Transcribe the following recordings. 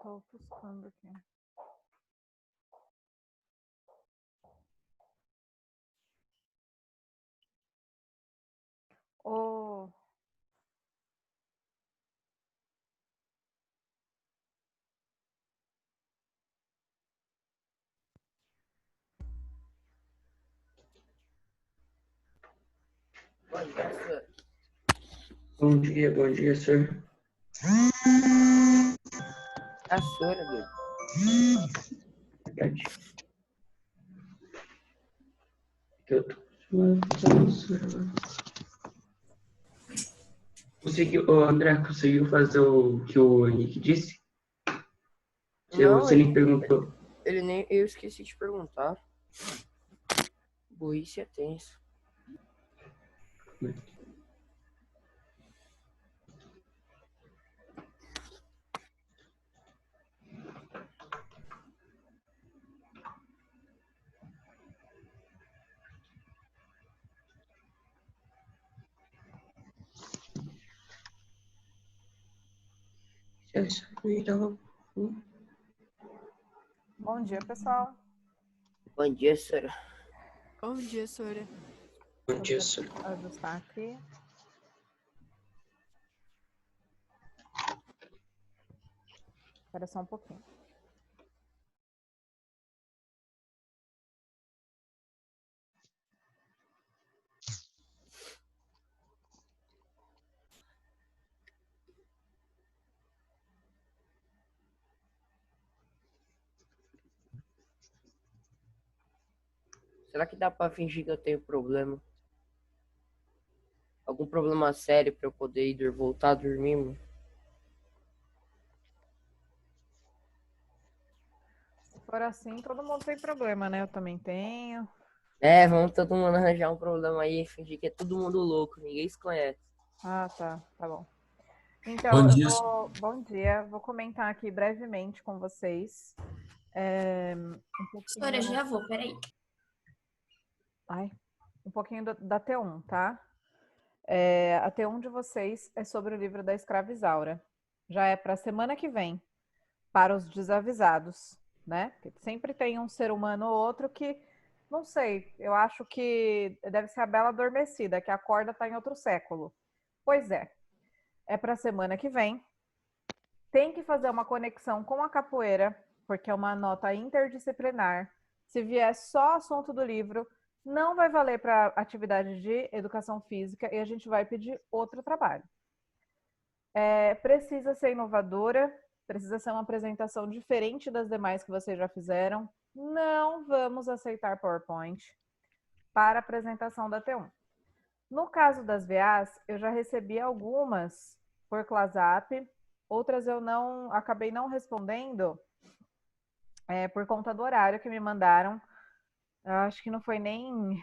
Tô buscando aqui. Ô, Bom dia, senhor. A senhora, doido. Verdade. Eu tô zoando, senhor. Conseguiu, ô, André, conseguiu fazer o que o Henrique disse? Não, Você nem perguntou. ele nem. Eu esqueci de perguntar. Burrice é tenso. bom dia, pessoal. Bom dia, senhora. Bom dia, senhora. Bom dia, senhor. Vou ajustar aqui. Espera só um pouquinho. Será que dá pra fingir que eu tenho problema? Algum problema sério pra eu poder ir voltar a dormir, mano? Se for assim, todo mundo tem problema, né? Eu também tenho. É, vamos todo mundo arranjar um problema aí e fingir que é todo mundo louco, ninguém se conhece. Ah, tá bom. Então, Bom dia. bom dia. Vou comentar aqui brevemente com vocês. Um pouquinho, Senhora, já vou, peraí. um pouquinho da T1, tá? A T1 de vocês é sobre o livro da Escravizaura. Já é para a semana que vem, para os desavisados, né? Porque sempre tem um ser humano ou outro que, não sei, eu acho que deve ser a Bela Adormecida, que a corda está em outro século. Pois é para a semana que vem. Tem que fazer uma conexão com a capoeira, porque é uma nota interdisciplinar. Se vier só assunto do livro, não vai valer para atividade de educação física e a gente vai pedir outro trabalho. Precisa ser inovadora, precisa ser uma apresentação diferente das demais que vocês já fizeram. Não vamos aceitar PowerPoint para apresentação da T1. No caso das VAs, eu já recebi algumas por ClassApp, outras eu acabei não respondendo por conta do horário que me mandaram. Eu acho que não foi nem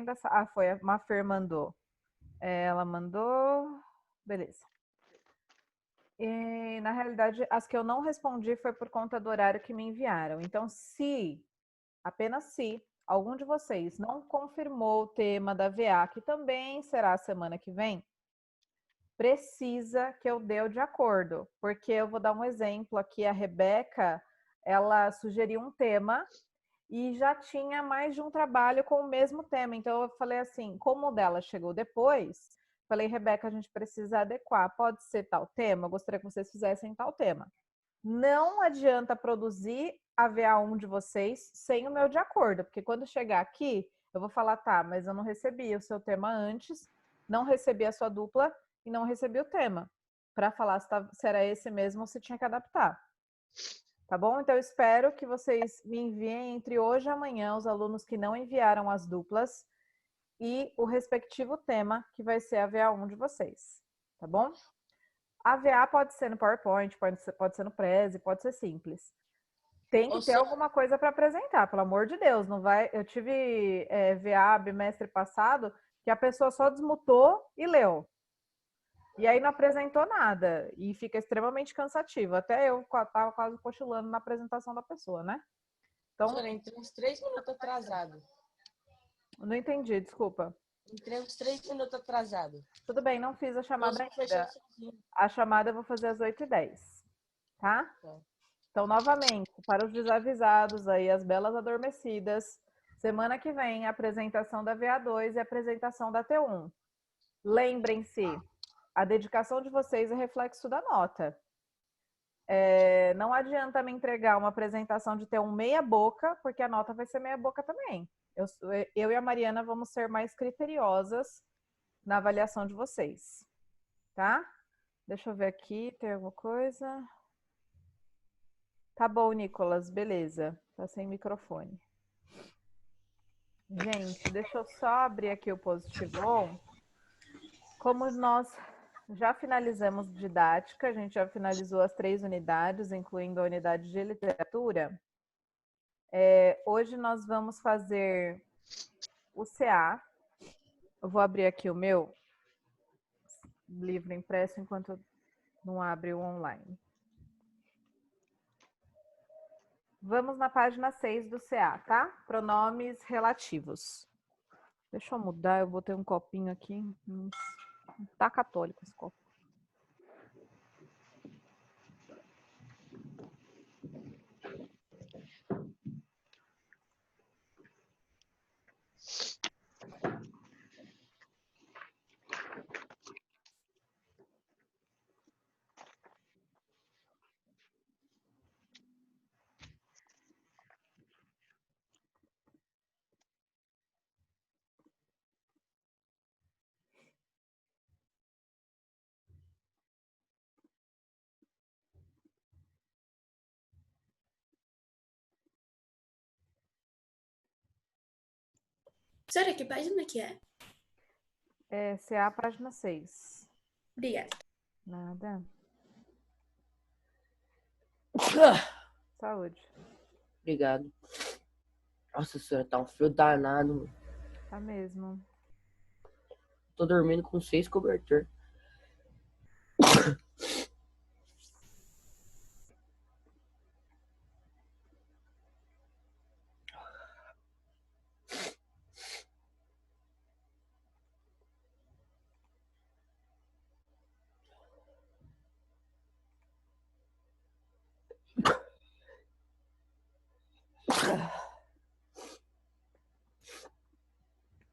dessa. Ah, foi a Mafer mandou. Ela mandou. Beleza. E, na realidade, as que eu não respondi foi por conta do horário que me enviaram. Então, apenas se, algum de vocês não confirmou o tema da VA, que também será a semana que vem, precisa que eu dê o de acordo. Porque eu vou dar um exemplo aqui. A Rebeca, ela sugeriu um tema e já tinha mais de um trabalho com o mesmo tema. Então, eu falei assim, como o dela chegou depois, falei, Rebeca, a gente precisa adequar. Pode ser tal tema? Eu gostaria que vocês fizessem tal tema. Não adianta produzir a VA1 de vocês sem o meu de acordo, porque quando chegar aqui, eu vou falar, tá, mas eu não recebi o seu tema antes, não recebi a sua dupla e não recebi o tema, para falar se era esse mesmo ou se tinha que adaptar. Tá bom? Então, eu espero que vocês me enviem entre hoje e amanhã os alunos que não enviaram as duplas e o respectivo tema, que vai ser a VA1 de vocês. Tá bom? A VA pode ser no PowerPoint, pode ser no Prezi, pode ser simples. Tem que ter alguma coisa para apresentar, pelo amor de Deus. Não vai. Eu tive VA bimestre passado que a pessoa só desmutou e leu. E aí não apresentou nada. E fica extremamente cansativo. Até eu estava quase cochilando na apresentação da pessoa, né? Então, Senhora, entrou uns 3 minutos atrasado. não entendi, desculpa. Entrei uns 3 minutos atrasado. Tudo bem, não fiz a chamada Nossa, fechou ainda. sozinho. A chamada eu vou fazer às 8h10, tá? Tá. Então, novamente, para os desavisados aí, as belas adormecidas, semana que vem, a apresentação da VA2 e a apresentação da T1. Lembrem-se, a dedicação de vocês é reflexo da nota. Não adianta me entregar uma apresentação de T1 meia boca, porque a nota vai ser meia boca também. Eu e a Mariana vamos ser mais criteriosas na avaliação de vocês, tá? Deixa eu ver aqui, tem alguma coisa? Tá bom, Nicolas, beleza. Tá sem microfone. Gente, deixa eu só abrir aqui o Positivon. Como nós já finalizamos didática, a gente já finalizou as 3 unidades, incluindo a unidade de literatura. Hoje nós vamos fazer o CA. Eu vou abrir aqui o meu livro impresso enquanto não abre o online. Vamos na página 6 do CA, tá? Pronomes relativos. Deixa eu mudar, eu botei um copinho aqui. Tá católico esse copo. Sora, que página que é? CA, página 6. Obrigada. Nada. Saúde. Obrigado. Nossa senhora, tá um frio danado, mano. Tá mesmo. Tô dormindo com 6 cobertores.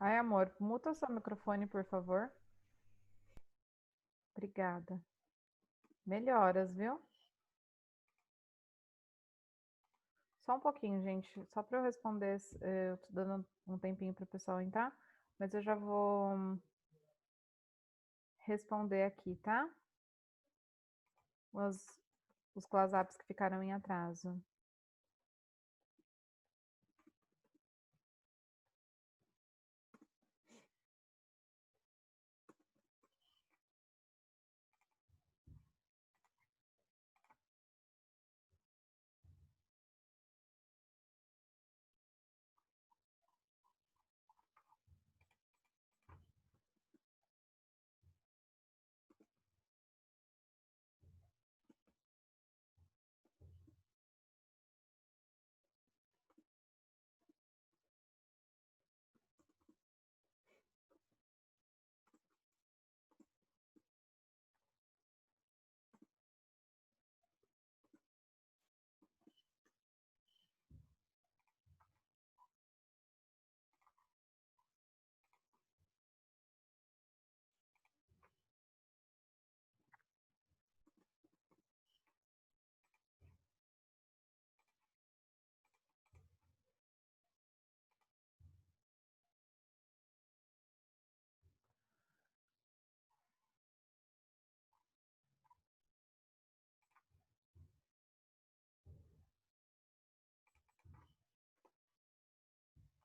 Ai, amor, muta seu microfone, por favor. Obrigada. Melhoras, viu? Só um pouquinho, gente. Só para eu responder, eu tô dando um tempinho para o pessoal entrar, mas eu já vou responder aqui, tá? Os close-ups que ficaram em atraso.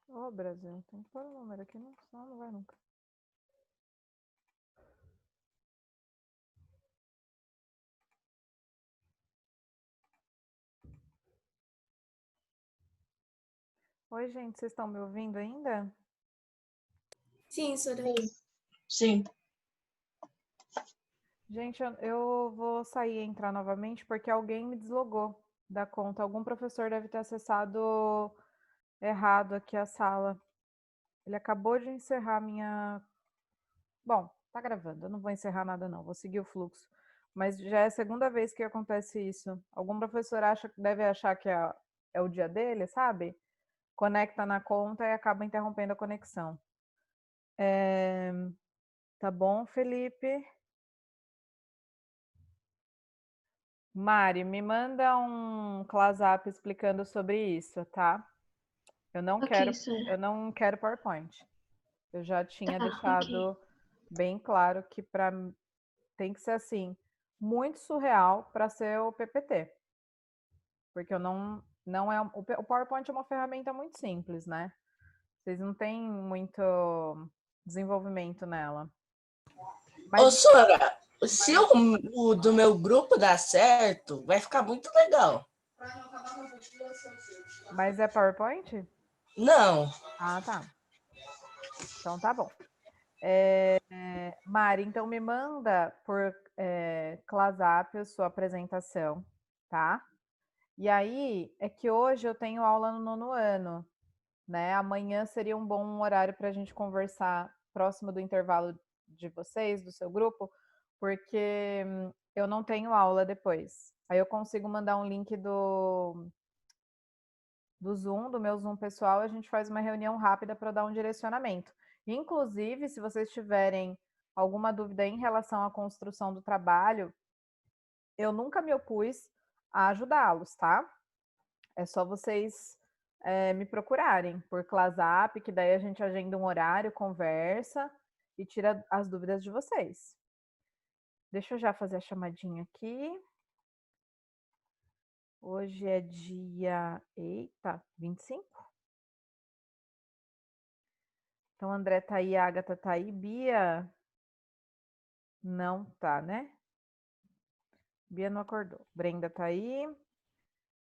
Ô, Brasil, tem que pôr o número aqui, senão não vai nunca. Oi, gente, vocês estão me ouvindo ainda? Sim, Sora. Sim. Gente, eu vou sair e entrar novamente porque alguém me deslogou da conta. Algum professor deve ter acessado errado aqui a sala. Ele acabou de encerrar minha... Bom, tá gravando. Eu não vou encerrar nada, não. Vou seguir o fluxo. Mas já é a segunda vez que acontece isso. Algum professor deve achar que é o dia dele, sabe? Conecta na conta e acaba interrompendo a conexão. Tá bom, Felipe? Mari, me manda um ClassUp explicando sobre isso, tá? Eu não quero PowerPoint. Eu já tinha deixado bem claro que tem que ser assim, muito surreal para ser o PPT. Porque eu não é o PowerPoint é uma ferramenta muito simples, né? Vocês não têm muito desenvolvimento nela. Ô, Sora, se o do meu grupo dar certo, vai ficar muito legal. Mas é PowerPoint? Não. Ah, tá. Então tá bom. Mari, então me manda por ClassUp a sua apresentação, tá? E aí, é que hoje eu tenho aula no 9º ano, né? Amanhã seria um bom horário para a gente conversar próximo do intervalo de vocês, do seu grupo, porque eu não tenho aula depois. Aí eu consigo mandar um link do Zoom, do meu Zoom pessoal, a gente faz uma reunião rápida para dar um direcionamento. Inclusive, se vocês tiverem alguma dúvida em relação à construção do trabalho, eu nunca me opus a ajudá-los, tá? É só vocês me procurarem por ClassUp, que daí a gente agenda um horário, conversa e tira as dúvidas de vocês. Deixa eu já fazer a chamadinha aqui. Hoje é dia... Eita, 25? Então, André tá aí, Agatha tá aí, Bia não tá, né? Bia não acordou. Brenda tá aí.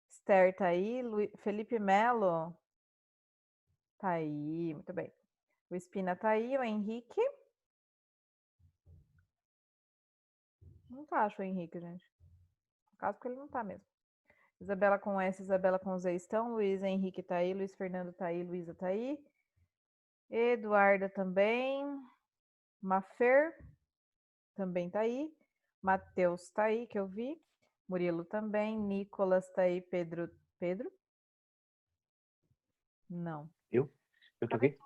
Esther tá aí. Felipe Melo tá aí, muito bem. O Espina tá aí, o Henrique. Não tá, acho o Henrique, gente. No caso, porque ele não tá mesmo. Isabela com S, Isabela com Z estão. Luiz Henrique tá aí, Luiz Fernando tá aí, Luísa tá aí. Eduarda também. Mafer também tá aí. Matheus tá aí, que eu vi. Murilo também. Nicolas tá aí. Pedro? Não. Eu tô aqui.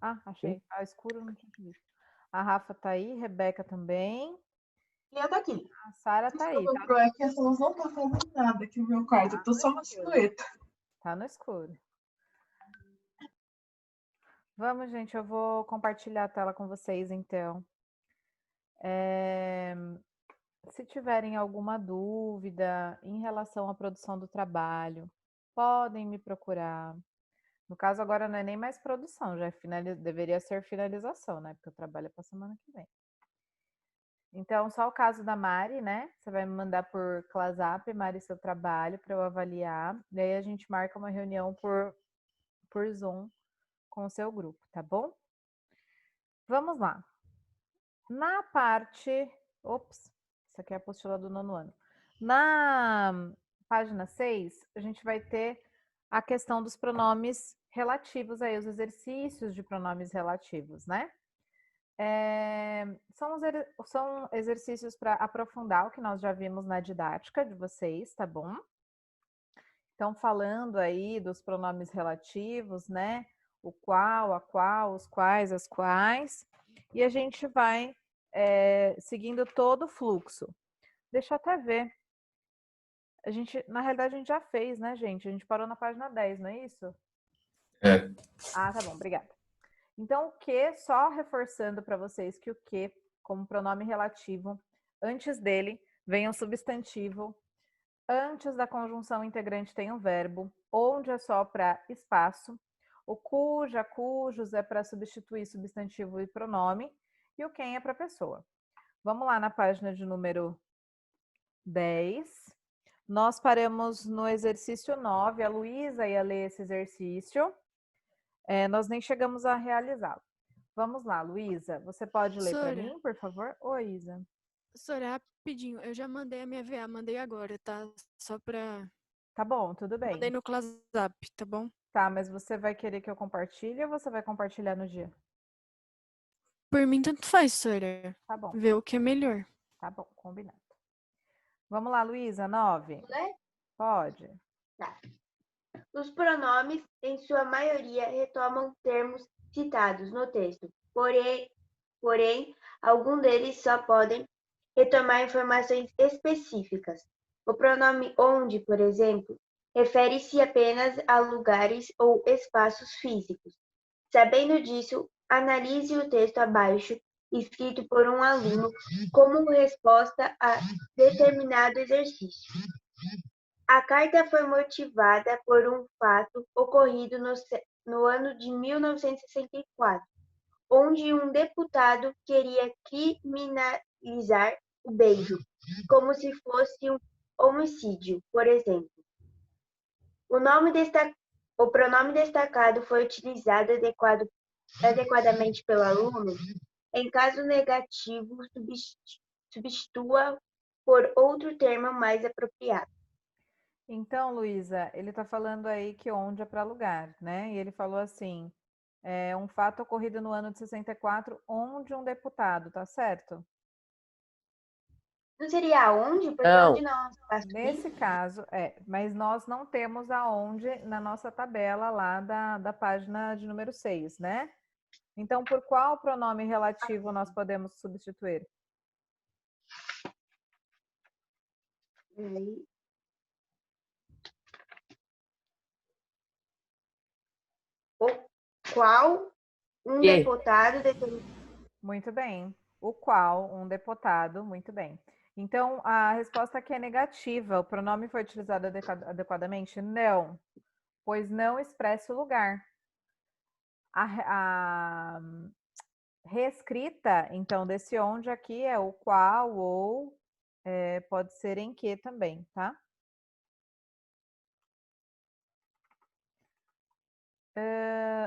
Ah, achei. Ah, escuro não tinha visto. A Rafa tá aí, Rebeca também. E eu daqui. A Sara tá aí. Desculpa, Pro, é que essa luz não tá fazendo nada aqui no meu quarto. Eu tô só uma silhueta. Tá no escuro. Vamos, gente, eu vou compartilhar a tela com vocês, então. Se tiverem alguma dúvida em relação à produção do trabalho, podem me procurar. No caso, agora não é nem mais produção, já deveria ser finalização, né? Porque o trabalho é para semana que vem. Então, só o caso da Mari, né? Você vai me mandar por ClassUp, Mari, seu trabalho, para eu avaliar. Daí a gente marca uma reunião por Zoom com o seu grupo, tá bom? Vamos lá. Na parte... Ops, isso aqui é a apostila do 9º ano. Na página 6, a gente vai ter a questão dos pronomes relativos aí, os exercícios de pronomes relativos, né? São exercícios para aprofundar o que nós já vimos na didática de vocês, tá bom? Então, falando aí dos pronomes relativos, né? O qual, a qual, os quais, as quais. E a gente vai seguindo todo o fluxo. Deixa eu até ver. Na realidade, a gente já fez, né, gente? A gente parou na página 10, não é isso? É. Ah, tá bom, obrigada. Então, o que, só reforçando para vocês que o que, como pronome relativo, antes dele vem um substantivo, antes da conjunção integrante tem um verbo, onde é só para espaço, o cuja, cujos é para substituir substantivo e pronome, e o quem é para pessoa. Vamos lá na página de número 10. Nós paramos no exercício 9, a Luísa ia ler esse exercício. Nós nem chegamos a realizá-lo. Vamos lá, Luísa, você pode ler para mim, por favor? Oi, Isa. Sora, rapidinho, eu já mandei a minha VA, mandei agora, tá? Só pra... Tá bom, tudo bem. Mandei no ClassUp, tá bom? Tá, mas você vai querer que eu compartilhe ou você vai compartilhar no dia? Por mim, tanto faz, Sora. Tá bom, Ver o que é melhor. tá bom, combinado. Vamos lá, Luísa, 9. Né? Pode. Tá. Os pronomes, em sua maioria, retomam termos citados no texto. Porém, alguns deles só podem retomar informações específicas. O pronome onde, por exemplo, refere-se apenas a lugares ou espaços físicos. Sabendo disso, analise o texto abaixo, escrito por um aluno, como resposta a determinado exercício. A carta foi motivada por um fato ocorrido no ano de 1964, onde um deputado queria criminalizar o beijo, como se fosse um homicídio, por exemplo. O pronome destacado foi utilizado adequadamente pelo aluno. Em caso negativo, substitua por outro termo mais apropriado. Então, Luísa, ele tá falando aí que onde é para lugar, né? E ele falou assim, um fato ocorrido no ano de 64, onde um deputado, tá certo? Não seria aonde? Porque Não. onde não está Nesse caso, mas nós não temos aonde na nossa tabela lá da página de número 6, né? Então, por qual pronome relativo nós podemos substituir? O qual um E? deputado Muito bem. O qual um deputado, muito bem. Então, a resposta aqui é negativa. O pronome foi utilizado adequadamente? Não, pois não expressa o lugar. A reescrita, então, desse onde aqui é o qual ou pode ser em que também, tá?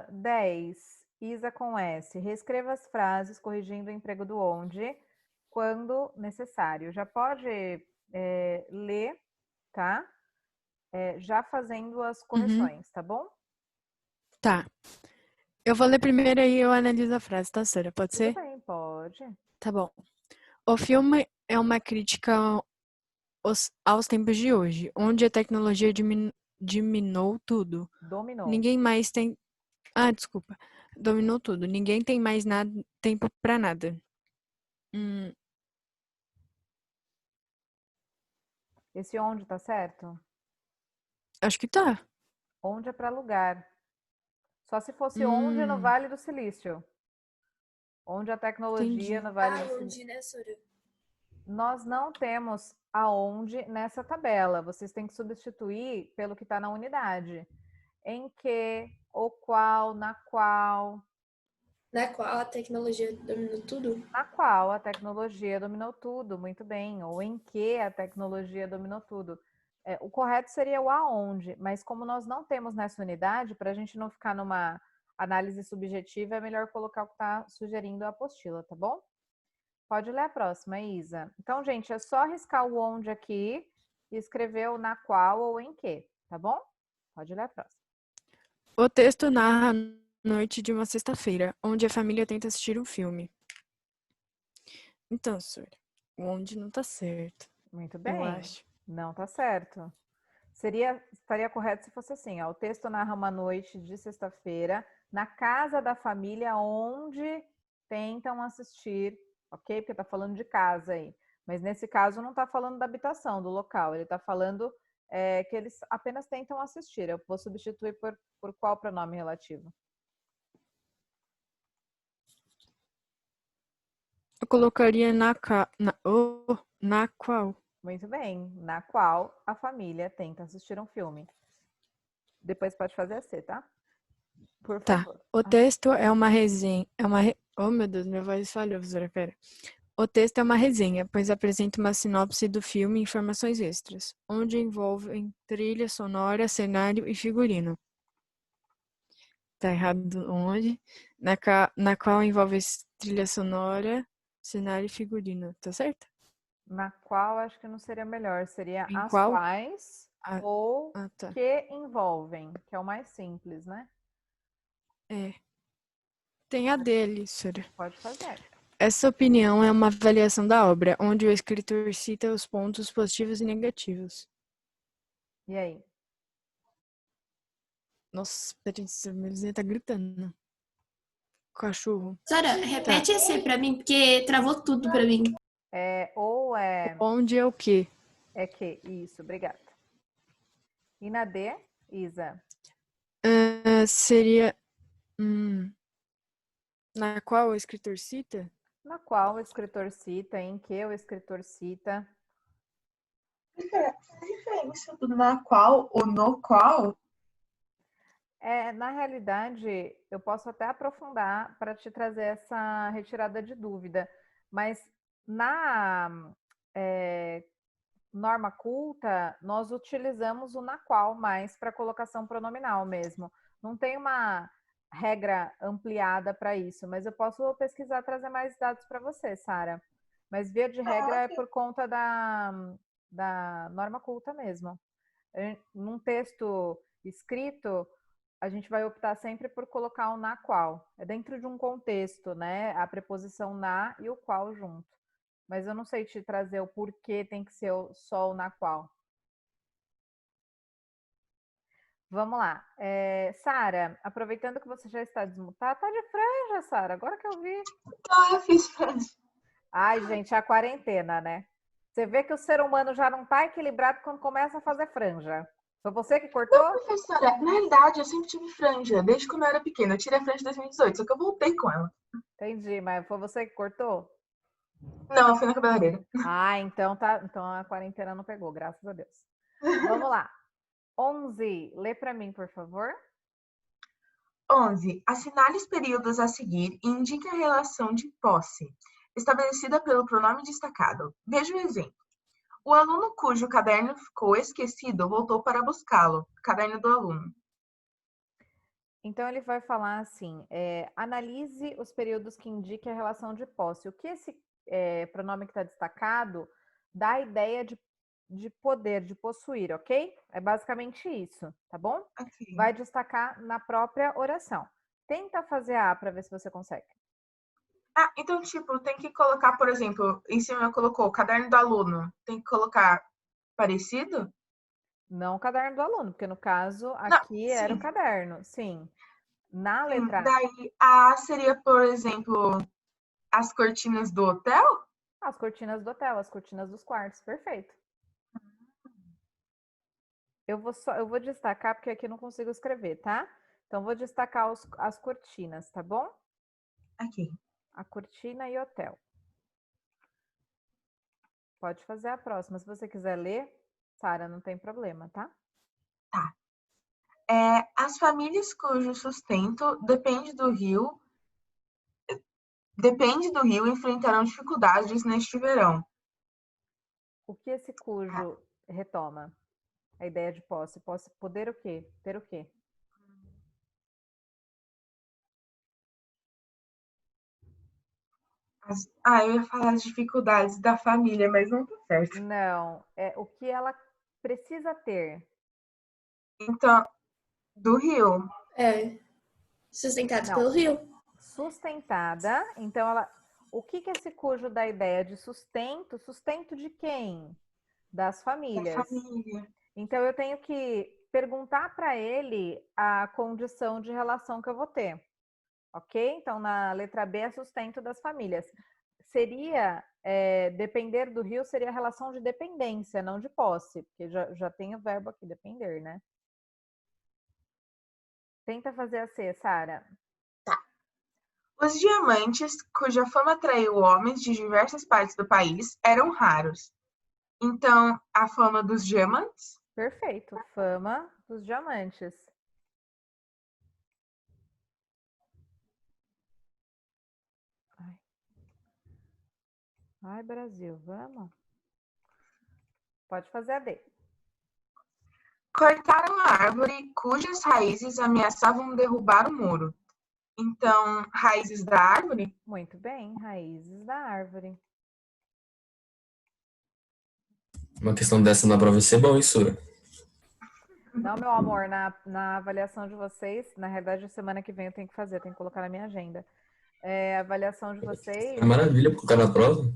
10. Isa com S. Reescreva as frases corrigindo o emprego do onde quando necessário. Já pode ler, tá? Já fazendo as correções, tá bom? Tá. Eu vou ler primeiro aí eu analiso a frase, tá, Sora? Pode ser? Tudo bem, pode. Tá bom. O filme é uma crítica aos tempos de hoje, onde a tecnologia diminuiu tudo. Dominou. Ninguém mais tem... Ah, desculpa. Dominou tudo. Ninguém tem mais tempo pra nada. Esse onde tá certo? Acho que tá. Onde é para lugar. Só se fosse onde no Vale do Silício. Onde a tecnologia Entendi. no Vale do Silício. Aonde, né, Sora? Nós não temos aonde nessa tabela. Vocês têm que substituir pelo que está na unidade. Em que, o qual, na qual. Na qual a tecnologia dominou tudo? Na qual a tecnologia dominou tudo, muito bem. Ou em que a tecnologia dominou tudo. O correto seria o aonde, mas como nós não temos nessa unidade, para a gente não ficar numa análise subjetiva, é melhor colocar o que está sugerindo a apostila, tá bom? Pode ler a próxima, Isa. Então, gente, é só riscar o onde aqui e escrever o na qual ou em que, tá bom? Pode ler a próxima. O texto narra a noite de uma sexta-feira, onde a família tenta assistir um filme. Então, Sora, o onde não tá certo. Muito bem. Eu acho. Não tá certo. Estaria correto se fosse assim, ó. O texto narra uma noite de sexta-feira na casa da família onde tentam assistir, ok? Porque tá falando de casa aí. Mas nesse caso não tá falando da habitação, do local. Ele tá falando que eles apenas tentam assistir. Eu vou substituir por qual pronome relativo? Eu colocaria na qual. Muito bem. Na qual a família tenta assistir um filme. Depois pode fazer a C, tá? Por favor. O texto é uma resenha. Oh, meu Deus, minha voz falhou, professora, pera. O texto é uma resenha, pois apresenta uma sinopse do filme e informações extras, onde envolvem trilha sonora, cenário e figurino. Tá errado onde? Na qual envolve trilha sonora, cenário e figurino, tá certo? Na qual acho que não seria melhor, seria Em as qual? quais ou tá. que envolvem, que é o mais simples, né? Tem a dele, senhora. Pode fazer. Essa opinião é uma avaliação da obra, onde o escritor cita os pontos positivos e negativos. E aí? Nossa, peraí, meu vizinho tá gritando. Cachorro. Sara, repete esse pra mim, porque travou tudo pra mim. Ou é... Onde é o quê? É que, isso, obrigada. E na D, Isa? Seria... na qual o escritor cita? Na qual o escritor cita, em que o escritor cita. A diferença do na qual ou no qual? Na realidade, eu posso até aprofundar para te trazer essa retirada de dúvida, mas na norma culta, nós utilizamos o na qual mais para colocação pronominal mesmo. Não tem uma regra ampliada para isso, mas eu posso pesquisar, trazer mais dados para você, Sara. Mas via de regra é por conta da norma culta mesmo. Num texto escrito, a gente vai optar sempre por colocar o na qual. É dentro de um contexto, né? A preposição na e o qual junto. Mas eu não sei te trazer o porquê tem que ser só o na qual. Vamos lá. Sara, aproveitando que você já está desmutada, tá de franja, Sara, agora que eu vi. Eu fiz franja. Ai, gente, é a quarentena, né? Você vê que o ser humano já não está equilibrado quando começa a fazer franja. Foi você que cortou? Não, professora, na realidade eu sempre tive franja, desde quando eu era pequena. Eu tirei a franja em 2018, só que eu voltei com ela. Entendi, mas foi você que cortou? Não, eu fui na cabeleireira. Ah, então tá. Então a quarentena não pegou, graças a Deus. Vamos lá. 11. Lê para mim, por favor. 11. Assinale os períodos a seguir e indique a relação de posse, estabelecida pelo pronome destacado. Veja o exemplo. O aluno cujo caderno ficou esquecido voltou para buscá-lo. Caderno do aluno. Então, ele vai falar assim, analise os períodos que indiquem a relação de posse. O que esse pronome que está destacado dá a ideia de poder, de possuir, ok? É basicamente isso, tá bom? Okay. Vai destacar na própria oração. Tenta fazer A para ver se você consegue. Então, tipo, tem que colocar, por exemplo, em cima colocou o caderno do aluno. Tem que colocar parecido? Não o caderno do aluno, porque no caso aqui Não, era o caderno, sim. Na sim, letra daí A seria, por exemplo, as cortinas do hotel? As cortinas do hotel, as cortinas dos quartos, perfeito. Eu vou destacar, porque aqui eu não consigo escrever, tá? Então, vou destacar as cortinas, tá bom? Aqui. A cortina e hotel. Pode fazer a próxima. Se você quiser ler, Sara, não tem problema, tá? Tá. As famílias cujo sustento depende do rio enfrentarão dificuldades neste verão. O que esse cujo retoma? A ideia de posse. Posse, poder o quê? Ter o quê? Eu ia falar as dificuldades da família, mas não tá certo. Não, é o que ela precisa ter. Então, do rio. Sustentados pelo rio. Sustentada. Então, o que esse cujo dá a ideia de sustento? Sustento de quem? Das famílias. Da família. Então, eu tenho que perguntar para ele a condição de relação que eu vou ter. Ok? Então, na letra B é sustento das famílias. Seria, depender do rio, seria a relação de dependência, não de posse, porque já tem o verbo aqui, depender, né? Tenta fazer a C, Sara. Tá. Os diamantes, cuja fama atraiu homens de diversas partes do país, eram raros. Então, a fama dos diamantes? Perfeito. Fama dos diamantes. Ai, Brasil, vamos? Pode fazer a D. Cortaram a árvore cujas raízes ameaçavam derrubar o muro. Então, raízes da árvore? Muito bem, raízes da árvore. Uma questão dessa na prova ia ser bom, isso. Não, meu amor, na avaliação de vocês, na realidade, semana que vem eu tenho que fazer, tenho que colocar na minha agenda. A avaliação de vocês. É maravilha colocar na prova.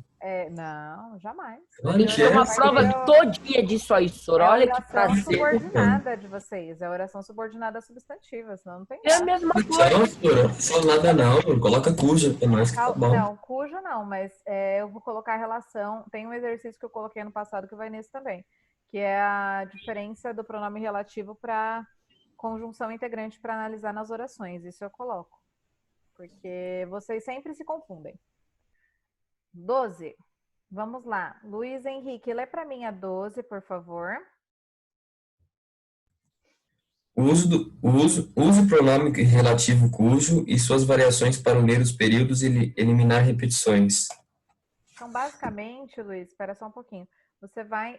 Não, jamais. Claro que É é. uma Vai prova ser todinha disso aí, Sora. É a Olha que oração prazer. subordinada de vocês. É a oração subordinada substantiva, senão não tem É a graça. mesma Não, coisa. Sora, fala nada não. Coloca cuja, que é mais que tá bom. Não, cujo não, mas eu vou colocar a relação. Tem um exercício que eu coloquei no passado que vai nesse também, que é a diferença do pronome relativo para conjunção integrante para analisar nas orações. Isso eu coloco, porque vocês sempre se confundem. 12. Vamos lá. Luiz Henrique, lê para mim a 12, por favor. Use o pronome relativo cujo e suas variações para unir os períodos e eliminar repetições. Então, basicamente, Luiz, espera só um pouquinho. Você vai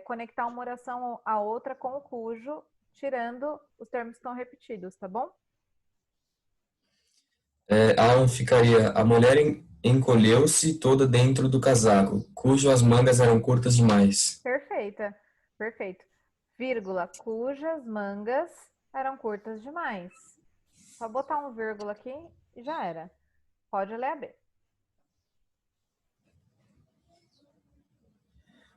conectar uma oração a outra com o cujo, tirando os termos que estão repetidos, tá bom? Ficaria: a mulher encolheu-se toda dentro do casaco, cujo as mangas eram curtas demais. Perfeita, perfeito. Vírgula, cujas mangas eram curtas demais. Só botar um vírgula aqui e já era. Pode ler a B.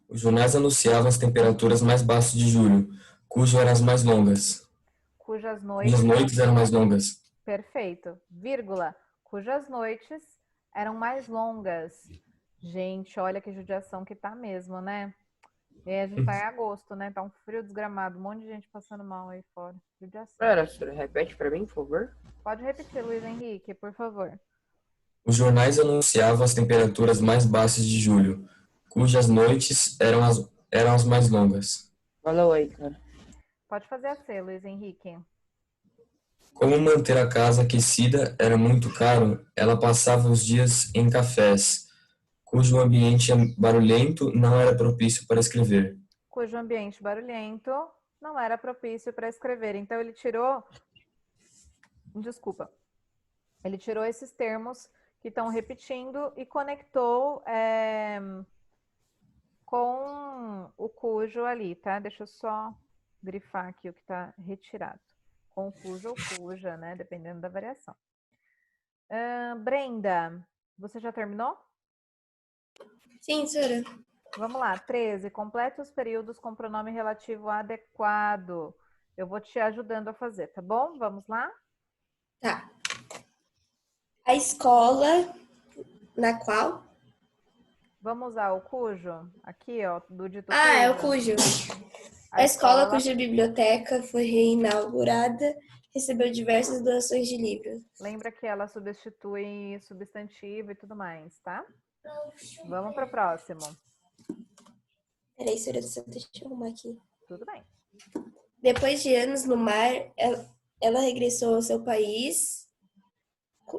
Os jornais anunciavam as temperaturas mais baixas de julho, cujo eram as mais longas. Cujas Cujas noites. noites eram mais longas. Perfeito. Vírgula, cujas noites eram mais longas. Gente, olha que judiação que tá mesmo, né? E a gente tá em agosto, né? Tá um frio desgramado, um monte de gente passando mal aí fora. Judiação. Pera, Sora, repete pra mim, por favor. Pode repetir, Luiz Henrique, por favor. Os jornais anunciavam as temperaturas mais baixas de julho, cujas noites eram as mais longas. Valeu aí, cara. Pode fazer a C, Luiz Henrique. Como manter a casa aquecida era muito caro, ela passava os dias em cafés, cujo ambiente barulhento não era propício para escrever. Cujo ambiente barulhento não era propício para escrever. Então, ele tirou... Desculpa. Ele tirou esses termos que estão repetindo e conectou com o cujo ali, tá? Deixa eu só grifar aqui o que está retirado. Com o cujo ou cuja, né? Dependendo da variação. Brenda, você já terminou? Sim, Sora. Vamos lá, 13. Complete os períodos com pronome relativo adequado. Eu vou te ajudando a fazer, tá bom? Vamos lá? Tá. A escola na qual? Vamos usar o cujo? Aqui, ó, do dito cujo. É o cujo. A escola cuja biblioteca foi reinaugurada recebeu diversas doações de livros. Lembra que ela substitui substantivo e tudo mais, tá? Vamos para o próximo. Peraí, Sora, deixa eu arrumar aqui. Tudo bem. Depois de anos no mar, ela regressou ao seu país.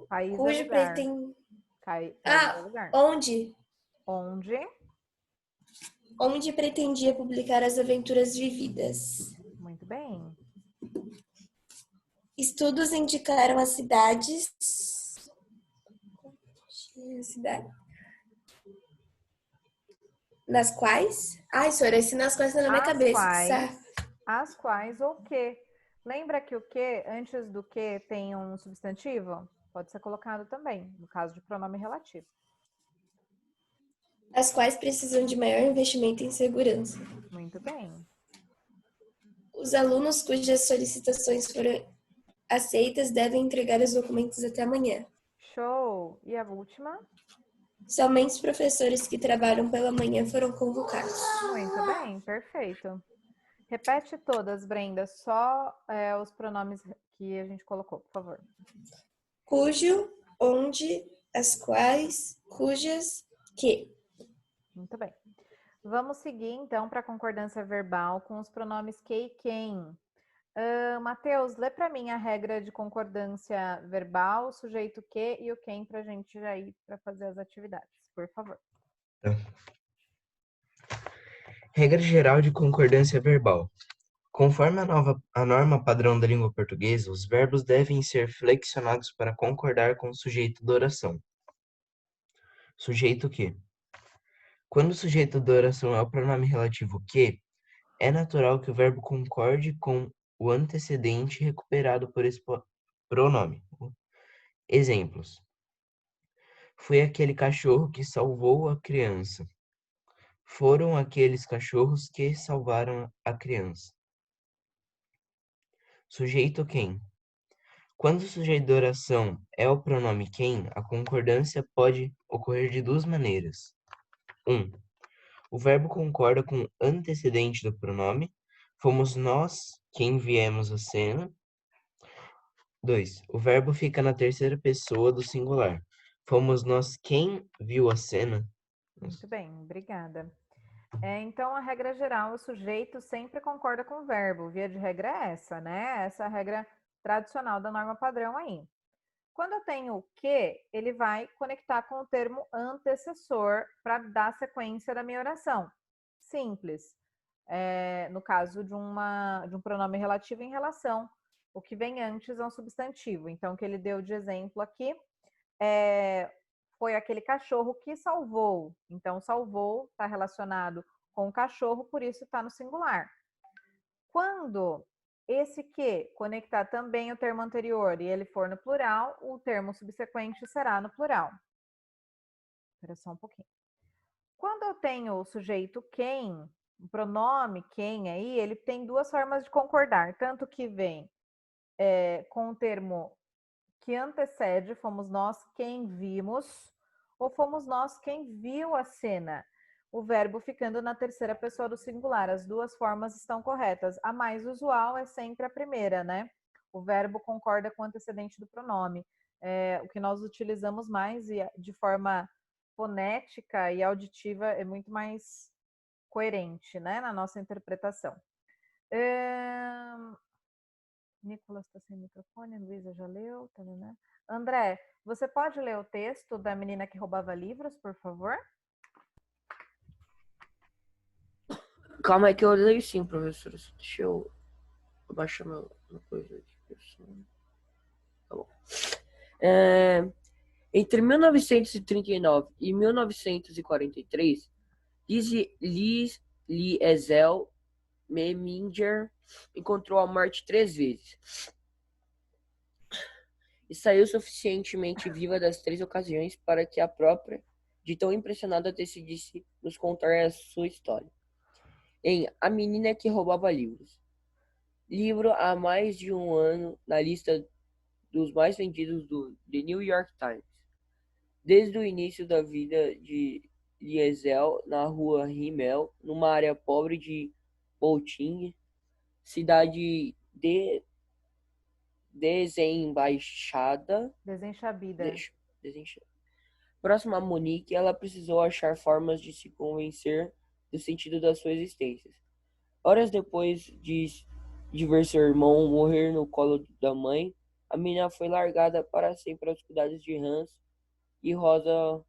País cujo é lugar. pretende... País é lugar. Onde? Onde pretendia publicar as aventuras vividas. Muito bem. Estudos indicaram as cidades. Nas quais? Ai, Sora, esse nas quais tá na minha cabeça. As quais o que? Lembra que o que, antes do que, tem um substantivo? Pode ser colocado também, no caso de pronome relativo. As quais precisam de maior investimento em segurança. Muito bem. Os alunos cujas solicitações foram aceitas devem entregar os documentos até amanhã. Show! E a última? Somente os professores que trabalham pela manhã foram convocados. Muito bem, perfeito. Repete todas, Brenda, só os pronomes que a gente colocou, por favor. Cujo, onde, as quais, cujas, que. Muito bem. Vamos seguir, então, para a concordância verbal com os pronomes que e quem. Matheus, lê para mim a regra de concordância verbal, o sujeito que e o quem, para a gente já ir para fazer as atividades, por favor. Regra geral de concordância verbal. Conforme a norma padrão da língua portuguesa, os verbos devem ser flexionados para concordar com o sujeito da oração. Sujeito que. Quando o sujeito da oração é o pronome relativo que, É natural que o verbo concorde com o antecedente recuperado por esse pronome. Exemplos. Foi aquele cachorro que salvou a criança. Foram aqueles cachorros que salvaram a criança. Sujeito quem. Quando o sujeito da oração é o pronome quem, a concordância pode ocorrer de duas maneiras. 1. O verbo concorda com o antecedente do pronome. Fomos nós quem viemos à cena. 2. O verbo fica na terceira pessoa do singular. Fomos nós quem viu a cena. Muito bem, obrigada. Então, a regra geral, o sujeito sempre concorda com o verbo. Via de regra é essa, né? Essa é a regra tradicional da norma padrão aí. Quando eu tenho o que, ele vai conectar com o termo antecessor para dar sequência da minha oração. Simples. No caso de um pronome relativo em relação, o que vem antes é um substantivo. Então, o que ele deu de exemplo aqui foi aquele cachorro que salvou. Então, salvou está relacionado com o cachorro, por isso está no singular. Quando esse que conectar também o termo anterior e ele for no plural, o termo subsequente será no plural. Espera só um pouquinho. Quando eu tenho o sujeito quem, o pronome quem aí, ele tem duas formas de concordar. Tanto que vem com o termo que antecede, fomos nós quem vimos, ou fomos nós quem viu a cena. O verbo ficando na terceira pessoa do singular. As duas formas estão corretas. A mais usual é sempre a primeira, né? O verbo concorda com o antecedente do pronome. O que nós utilizamos mais e de forma fonética e auditiva é muito mais coerente, né? Na nossa interpretação. Nicolas está sem microfone, Luísa já leu. Né? André, você pode ler o texto da menina que roubava livros, por favor? Calma aí que eu leio sim, professora. Deixa eu abaixar uma coisa aqui. Tá bom. Entre 1939 e 1943, Liesel Meminger encontrou a morte 3 vezes e saiu suficientemente viva das 3 ocasiões para que a própria, de tão impressionada, decidisse nos contar a sua história. Em A Menina que Roubava Livros, livro há mais de um ano na lista dos mais vendidos do The New York Times. Desde o início da vida de Liesel na rua Rimmel, numa área pobre de Pouting, cidade de Desenxabida. Próxima a Munique, ela precisou achar formas de se convencer do sentido da sua existência. Horas depois de ver seu irmão morrer no colo da mãe, a menina foi largada para sempre aos cuidados de Hans e Rosa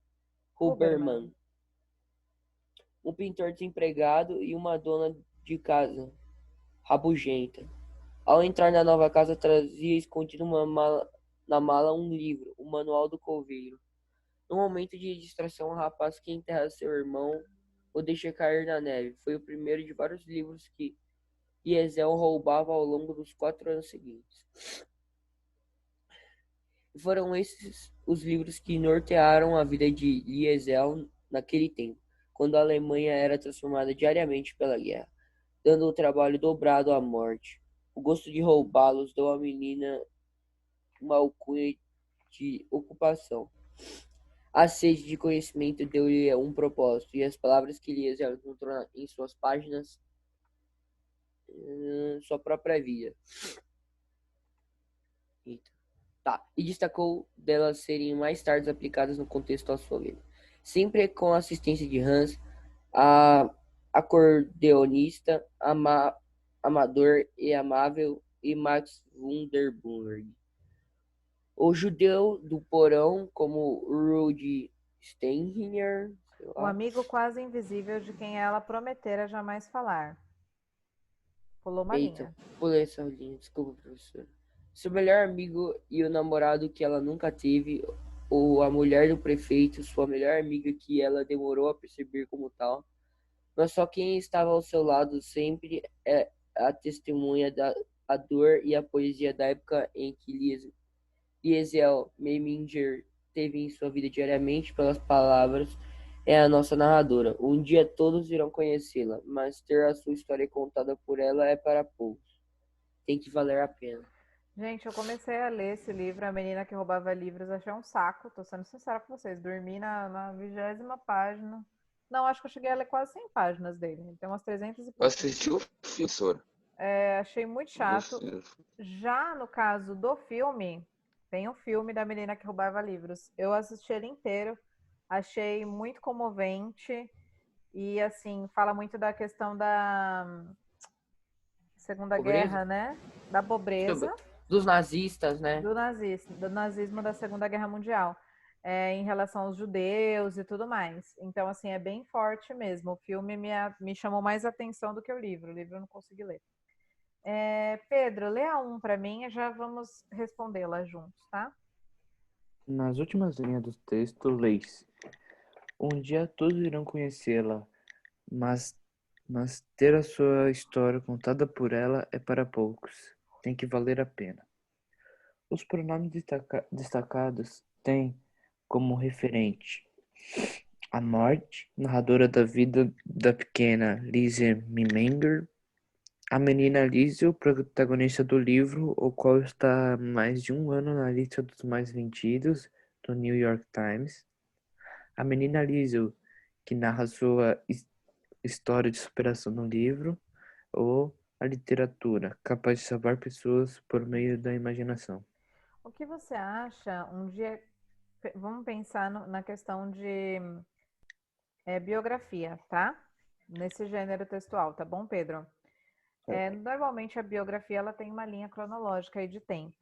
Huberman, um pintor desempregado e uma dona de casa rabugenta. Ao entrar na nova casa, trazia escondido na mala um livro, o Manual do Coveiro. No momento de distração, o rapaz que enterra seu irmão o deixa cair na neve. Foi o primeiro de vários livros que Liesel roubava ao longo dos 4 anos seguintes. Foram esses os livros que nortearam a vida de Liesel naquele tempo, quando a Alemanha era transformada diariamente pela guerra, dando o trabalho dobrado à morte. O gosto de roubá-los deu à menina uma alcunha de ocupação. A sede de conhecimento deu-lhe um propósito, e as palavras que Liesel encontrou em suas páginas, sua própria vida. E destacou delas serem mais tarde aplicadas no contexto da sua vida. Sempre com a assistência de Hans, a acordeonista, amador e amável, e Max Wunderburg. O judeu do porão, como Rudi Steiner. O amigo quase invisível de quem ela prometera jamais falar. Pulou uma linha. Pulei essa linha, desculpa, professor. Seu melhor amigo e o namorado que ela nunca teve, ou a mulher do prefeito, sua melhor amiga que ela demorou a perceber como tal, mas só quem estava ao seu lado sempre é a testemunha da a dor e a poesia da época em que Liesel Meminger teve em sua vida diariamente pelas palavras é a nossa narradora. Um dia todos irão conhecê-la, mas ter a sua história contada por ela é para poucos. Tem que valer a pena. Gente, eu comecei a ler esse livro, A Menina que Roubava Livros, achei um saco, tô sendo sincera com vocês. Dormi na 20ª página. Não, acho que eu cheguei a ler quase 100 páginas dele. Tem umas 300 e Eu poucas. assisti o filme, Sora. Achei muito chato. Já no caso do filme, tem um filme da Menina que Roubava Livros. Eu assisti ele inteiro, achei muito comovente e, assim, fala muito da questão da Segunda Pobreza? Guerra, né? Da pobreza. Dos nazistas, né? Do nazismo da Segunda Guerra Mundial, em relação aos judeus e tudo mais. Então, assim, é bem forte mesmo. O filme me chamou mais atenção do que o livro. O livro eu não consegui ler. Pedro, lê a 1 para mim e já vamos respondê-la juntos, tá? Nas últimas linhas do texto, lê-se: um dia todos irão conhecê-la, mas ter a sua história contada por ela é para poucos. Tem que valer a pena. Os pronomes destacados têm como referente a morte, narradora da vida da pequena Lise Meminger, a menina Liesel, protagonista do livro, o qual está há mais de um ano na lista dos mais vendidos do New York Times. A menina Liesel, que narra sua história de superação no livro, ou a literatura, capaz de salvar pessoas por meio da imaginação. O que você acha, um dia, vamos pensar na questão de biografia, tá? Nesse gênero textual, tá bom, Pedro? Normalmente a biografia ela tem uma linha cronológica aí de tempo.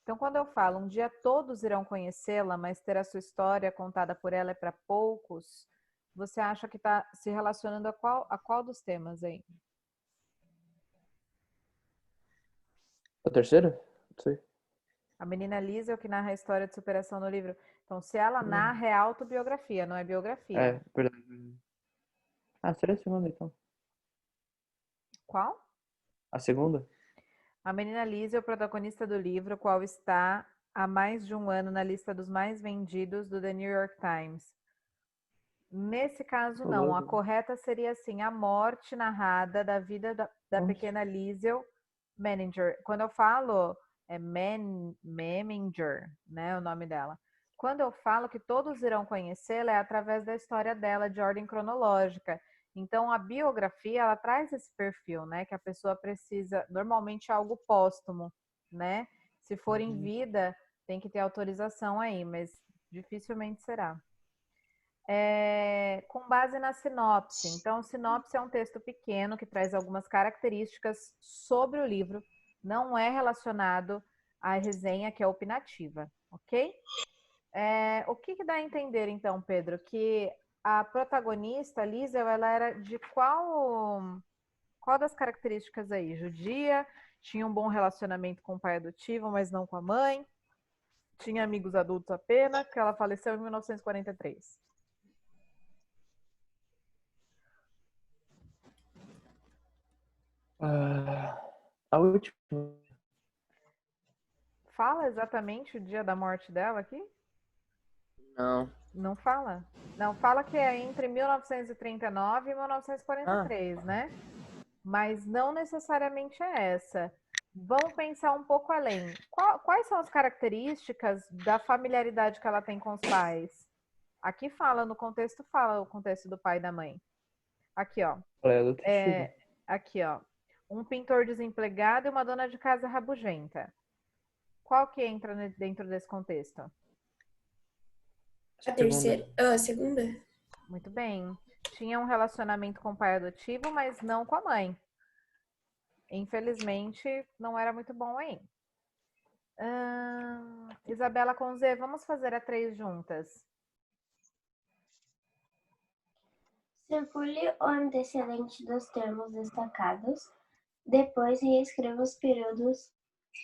Então, quando eu falo um dia todos irão conhecê-la, mas ter a sua história contada por ela é para poucos, você acha que está se relacionando a qual dos temas aí? A terceira? Não sei. A menina Liesel que narra a história de superação no livro. Então, se ela narra, é autobiografia, não é biografia. É, verdade. Seria a segunda, então. Qual? A segunda? A menina Liesel, protagonista do livro, qual está há mais de um ano na lista dos mais vendidos do The New York Times. Nesse caso, não. A correta seria assim, a morte narrada da vida da pequena Liesel Meminger. Quando eu falo, Meminger, né, o nome dela. Quando eu falo que todos irão conhecê-la, é através da história dela, de ordem cronológica. Então, a biografia, ela traz esse perfil, né, que a pessoa precisa, normalmente é algo póstumo, né? Se for em vida, tem que ter autorização aí, mas dificilmente será. Com base na sinopse. Então, sinopse é um texto pequeno que traz algumas características sobre o livro, não é relacionado à resenha, que é opinativa, ok? O que dá a entender, então, Pedro? Que a protagonista, Liesel, ela era de qual das características aí? Judia, tinha um bom relacionamento com o pai adotivo, mas não com a mãe, tinha amigos adultos apenas, que ela faleceu em 1943. A última. Fala exatamente o dia da morte dela aqui? Não. Não fala? Não, fala que é entre 1939 e 1943, né? Mas não necessariamente é essa. Vamos pensar um pouco além. Quais são as características da familiaridade que ela tem com os pais? Aqui fala, no contexto fala o contexto do pai e da mãe. Aqui, ó. Aqui, ó. Um pintor desempregado e uma dona de casa rabugenta. Qual que entra dentro desse contexto? A terceira. A segunda? Muito bem. Tinha um relacionamento com o pai adotivo, mas não com a mãe. Infelizmente, não era muito bom aí. Isabela com Z, vamos fazer a 3 juntas. Circule o antecedente dos termos destacados. Depois reescreva os períodos,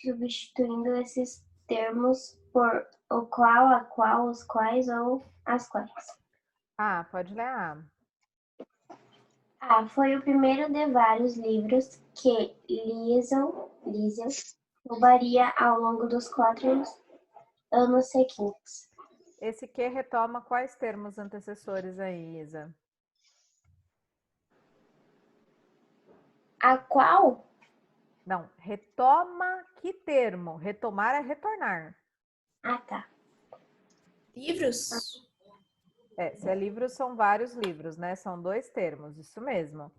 substituindo esses termos por o qual, a qual, os quais ou as quais. Pode ler a. A. Foi o primeiro de vários livros que Liesel roubaria ao longo dos 4 anos seguintes. Esse que retoma quais termos antecessores aí, Isa? A qual? Não, retoma que termo? Retomar é retornar. Ah, tá. Livros? Se é livro, são vários livros, né? São 2 termos, isso mesmo.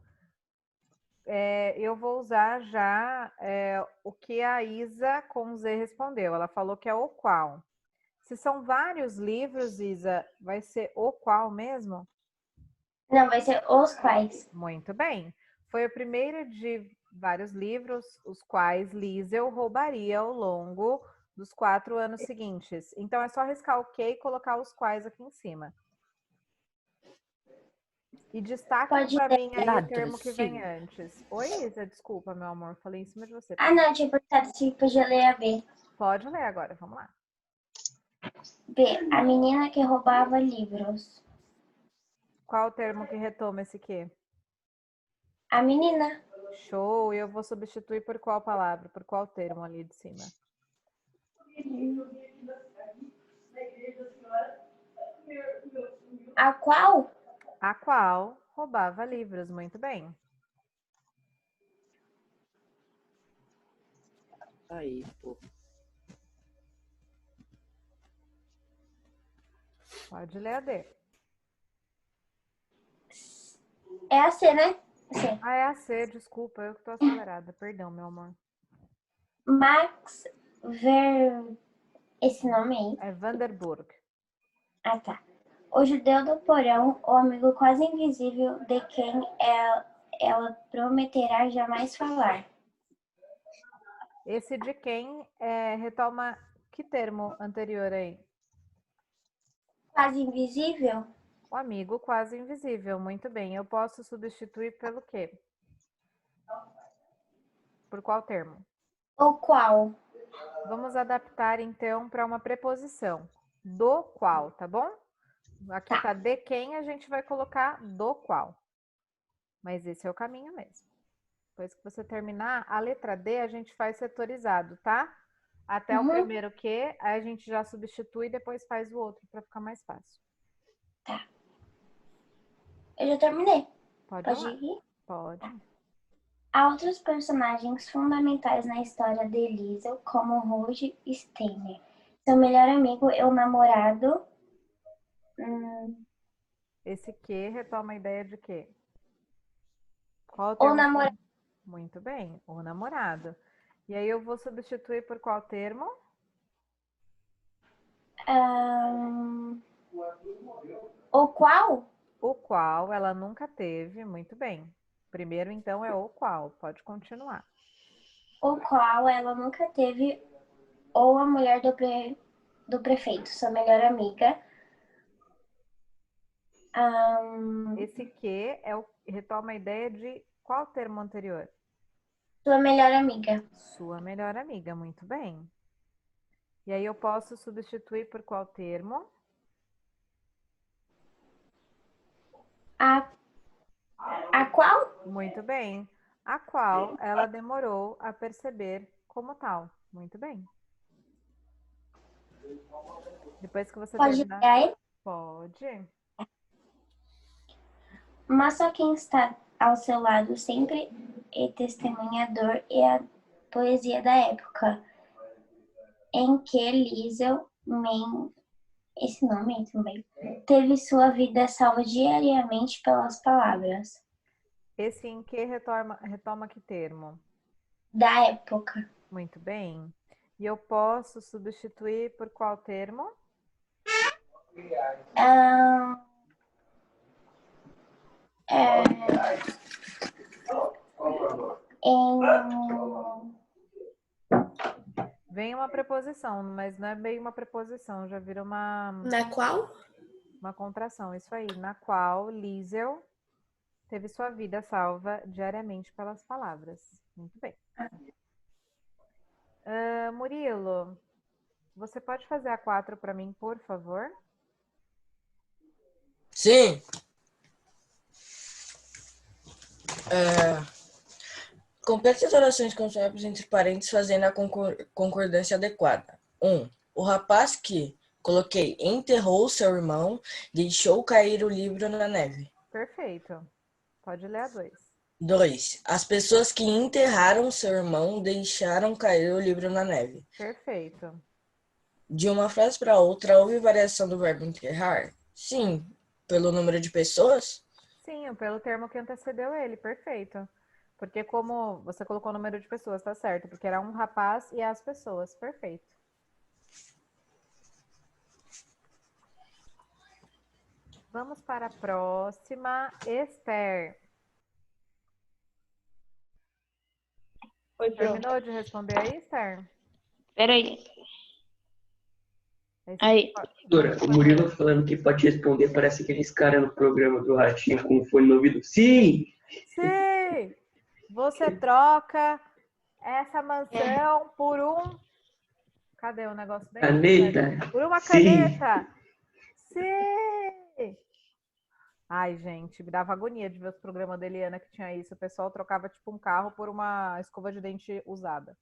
Eu vou usar já o que a Isa com Z respondeu. Ela falou que é o qual. Se são vários livros, Isa, vai ser o qual mesmo? Não, vai ser os quais. Muito bem. Foi o primeiro de vários livros, os quais Liesel roubaria ao longo dos 4 anos seguintes. Então, é só riscar o que e colocar os quais aqui em cima. E destaque para mim aí o termo que vem antes. Oi, Isa, desculpa, meu amor, falei em cima de você. Ah, não, tinha perguntado se podia ler a B. Pode ler agora, vamos lá. B. A menina que roubava livros. Qual o termo que retoma esse quê? A menina. Show, eu vou substituir por qual palavra? Por qual termo ali de cima? A qual? A qual roubava livros, muito bem. Aí, pô. Pode ler a D. É a C, né? C. Ah, é a C, desculpa, eu que tô acelerada. Perdão, meu amor. Max Ver... Esse nome aí? É Vanderburg. Ah, tá. O judeu do porão, o amigo quase invisível de quem ela prometerá jamais falar. Esse de quem retoma que termo anterior aí? Quase invisível? O amigo quase invisível, muito bem. Eu posso substituir pelo quê? Por qual termo? O qual? Vamos adaptar então para uma preposição. Do qual, tá bom? Aqui tá de quem, a gente vai colocar do qual. Mas esse é o caminho mesmo. Depois que você terminar, a letra D a gente faz setorizado, tá? Até o primeiro que, aí a gente já substitui e depois faz o outro para ficar mais fácil. Tá. Eu já terminei. Pode ir? Pode. Tá. Há outros personagens fundamentais na história de Liesel, como Ruge Steiner. Seu melhor amigo e o namorado... Esse que retoma a ideia de quê? Qual o namorado. Muito bem, o namorado. E aí eu vou substituir por qual termo? O qual? O qual ela nunca teve, muito bem. Primeiro, então, é o qual. Pode continuar. O qual ela nunca teve, ou a mulher do prefeito, sua melhor amiga. Esse que retoma a ideia de qual termo anterior? Sua melhor amiga. Sua melhor amiga, muito bem. E aí eu posso substituir por qual termo? A qual? Muito bem. A qual ela demorou a perceber como tal. Muito bem. Depois que você terminar... Pode. Mas só quem está ao seu lado sempre é testemunhador e a poesia da época em que Liesel esse nome aí também, teve sua vida salva diariamente pelas palavras. Esse em que retoma que termo? Da época. Muito bem. E eu posso substituir por qual termo? Vem uma preposição, mas não é bem uma preposição, já vira uma... Na qual? Uma contração, isso aí. Na qual Liesel teve sua vida salva diariamente pelas palavras. Muito bem. Murilo, você pode fazer a 4 para mim, por favor? Sim. Complete as orações com os verbos entre parênteses fazendo a concordância adequada. 1. O rapaz que, coloquei, enterrou seu irmão, deixou cair o livro na neve. Perfeito. Pode ler a 2. 2. As pessoas que enterraram seu irmão deixaram cair o livro na neve. Perfeito. De uma frase para outra, houve variação do verbo enterrar? Sim. Pelo número de pessoas? Sim, pelo termo que antecedeu ele. Perfeito. Porque como você colocou o número de pessoas, tá certo. Porque era um rapaz e as pessoas. Perfeito. Vamos para a próxima. Esther. Oi, terminou de responder aí, Esther? Peraí. Aí. Doutora, o Murilo falando que pode responder, parece aqueles caras no programa do Ratinho com fone no ouvido. Sim! Sim! Você troca essa mansão por um... Cadê o negócio bem? Caneta! Por uma Sim! caneta! Sim! Ai, gente, me dava agonia de ver os programas da Eliana que tinha isso. O pessoal trocava tipo um carro por uma escova de dente usada.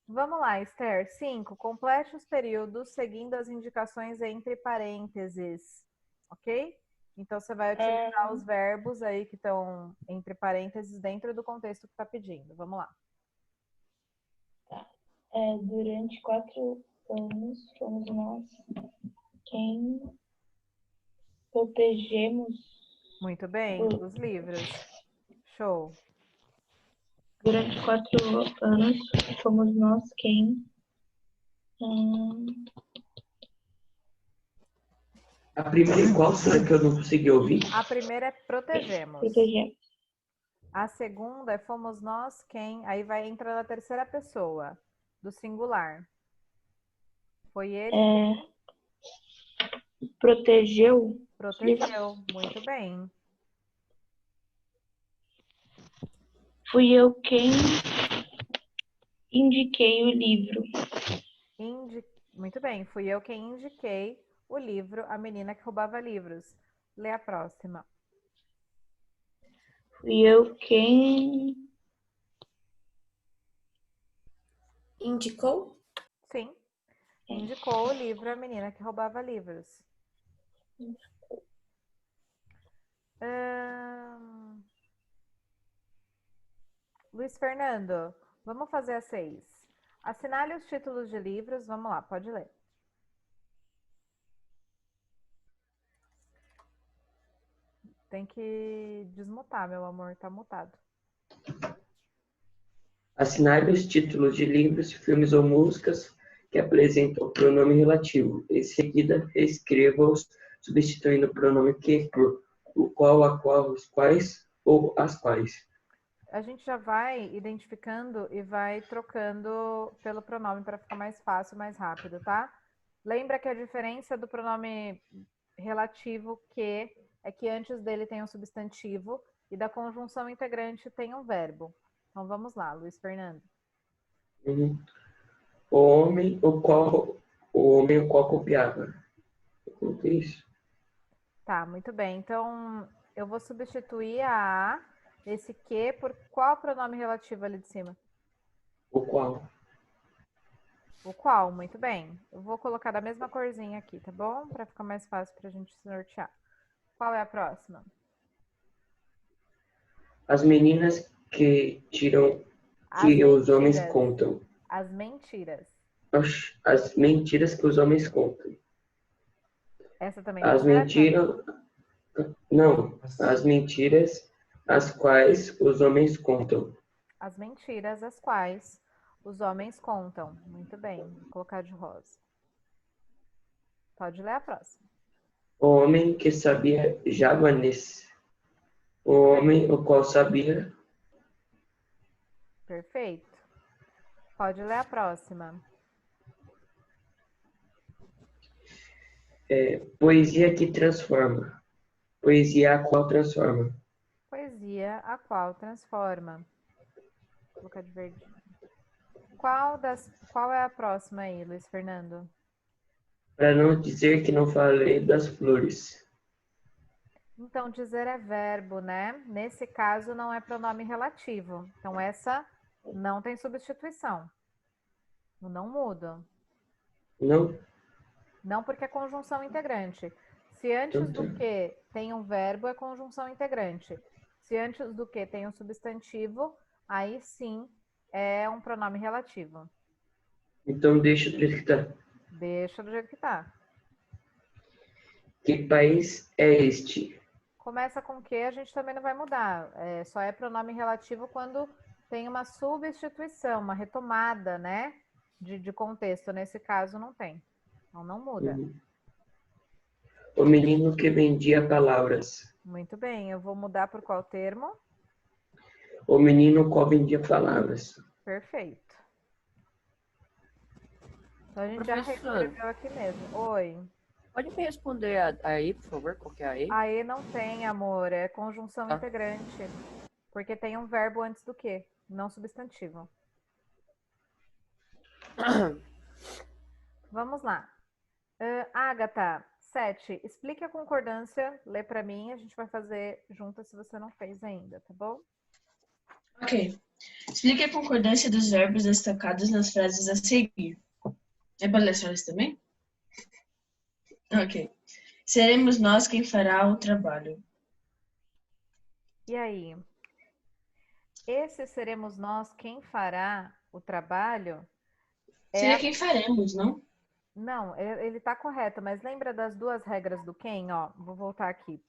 Vamos lá, Esther. 5. Complete os períodos seguindo as indicações entre parênteses. Ok? Então, você vai utilizar os verbos aí que estão entre parênteses dentro do contexto que está pedindo. Vamos lá. Durante 4 anos, fomos nós quem protegemos... Muito bem, os livros. Show. Durante 4 anos, fomos nós quem... A primeira qual será que eu não consegui ouvir? A primeira é protegemos. Protegemos. A segunda é fomos nós quem... Aí vai entrar na terceira pessoa, do singular. Foi ele? Protegeu. Protegeu, muito bem. Fui eu quem indiquei o livro. Muito bem, fui eu quem indiquei o livro A Menina que Roubava Livros. Lê a próxima. Fui eu quem... Indicou? Sim. Indicou o livro A Menina que Roubava Livros. Luiz Fernando, vamos fazer a 6. Assinale os títulos de livros. Vamos lá, pode ler. Tem que desmutar, meu amor, tá mutado. Assinale os títulos de livros, filmes ou músicas que apresentam o pronome relativo. Em seguida, reescreva-os, substituindo o pronome que por o qual, a qual, os quais ou as quais. A gente já vai identificando e vai trocando pelo pronome para ficar mais fácil, mais rápido, tá? Lembra que a diferença do pronome relativo que é que antes dele tem um substantivo e da conjunção integrante tem um verbo. Então vamos lá, Luiz Fernando. O homem o qual copiava. Isso. Tá, muito bem. Então eu vou substituir a esse que por qual pronome relativo ali de cima? O qual. O qual, muito bem. Eu vou colocar da mesma corzinha aqui, tá bom? Para ficar mais fácil para a gente sortear. Qual é a próxima? As meninas que tiram que os homens contam. As mentiras. As mentiras que os homens contam. Essa também as mentiras. Não, as mentiras as quais os homens contam. As mentiras as quais os homens contam. Muito bem, vou colocar de rosa. Pode ler a próxima. O homem que sabia javanês. O homem o qual sabia. Perfeito. Pode ler a próxima. Poesia que transforma. Poesia a qual transforma. Poesia a qual transforma. Vou colocar de verde. Qual é a próxima aí, Luiz Fernando? Para não dizer que não falei das flores. Então, dizer é verbo, né? Nesse caso, não é pronome relativo. Então, essa não tem substituição. Não muda. Não? Não porque é conjunção integrante. Se antes do que tem um verbo, é conjunção integrante. Se antes do que tem um substantivo, aí sim é um pronome relativo. Então deixa do jeito que tá. Deixa do jeito que tá. Que país é este? Começa com que, a gente também não vai mudar. Só é pronome relativo quando tem uma substituição, uma retomada, né? De contexto. Nesse caso, não tem. Então, não muda. O menino que vendia palavras. Muito bem. Eu vou mudar por qual termo? O menino qual vendia palavras. Perfeito. Então, a gente Professor. já reescreveu aqui mesmo. Oi. Pode me responder aí, por favor? Qual que é aí? Aí não tem, amor. É conjunção Tá. integrante. Porque tem um verbo antes do que, não substantivo. Vamos lá. Agatha, 7. Explique a concordância. Lê para mim. A gente vai fazer juntas se você não fez ainda, tá bom? Ok. Explique a concordância dos verbos destacados nas frases a seguir. É para ler só isso também? Ok. Seremos nós quem fará o trabalho. E aí? Esse seremos nós quem fará o trabalho? Seria quem faremos, não? Não, ele tá correto, mas lembra das duas regras do quem? Ó, vou voltar aqui.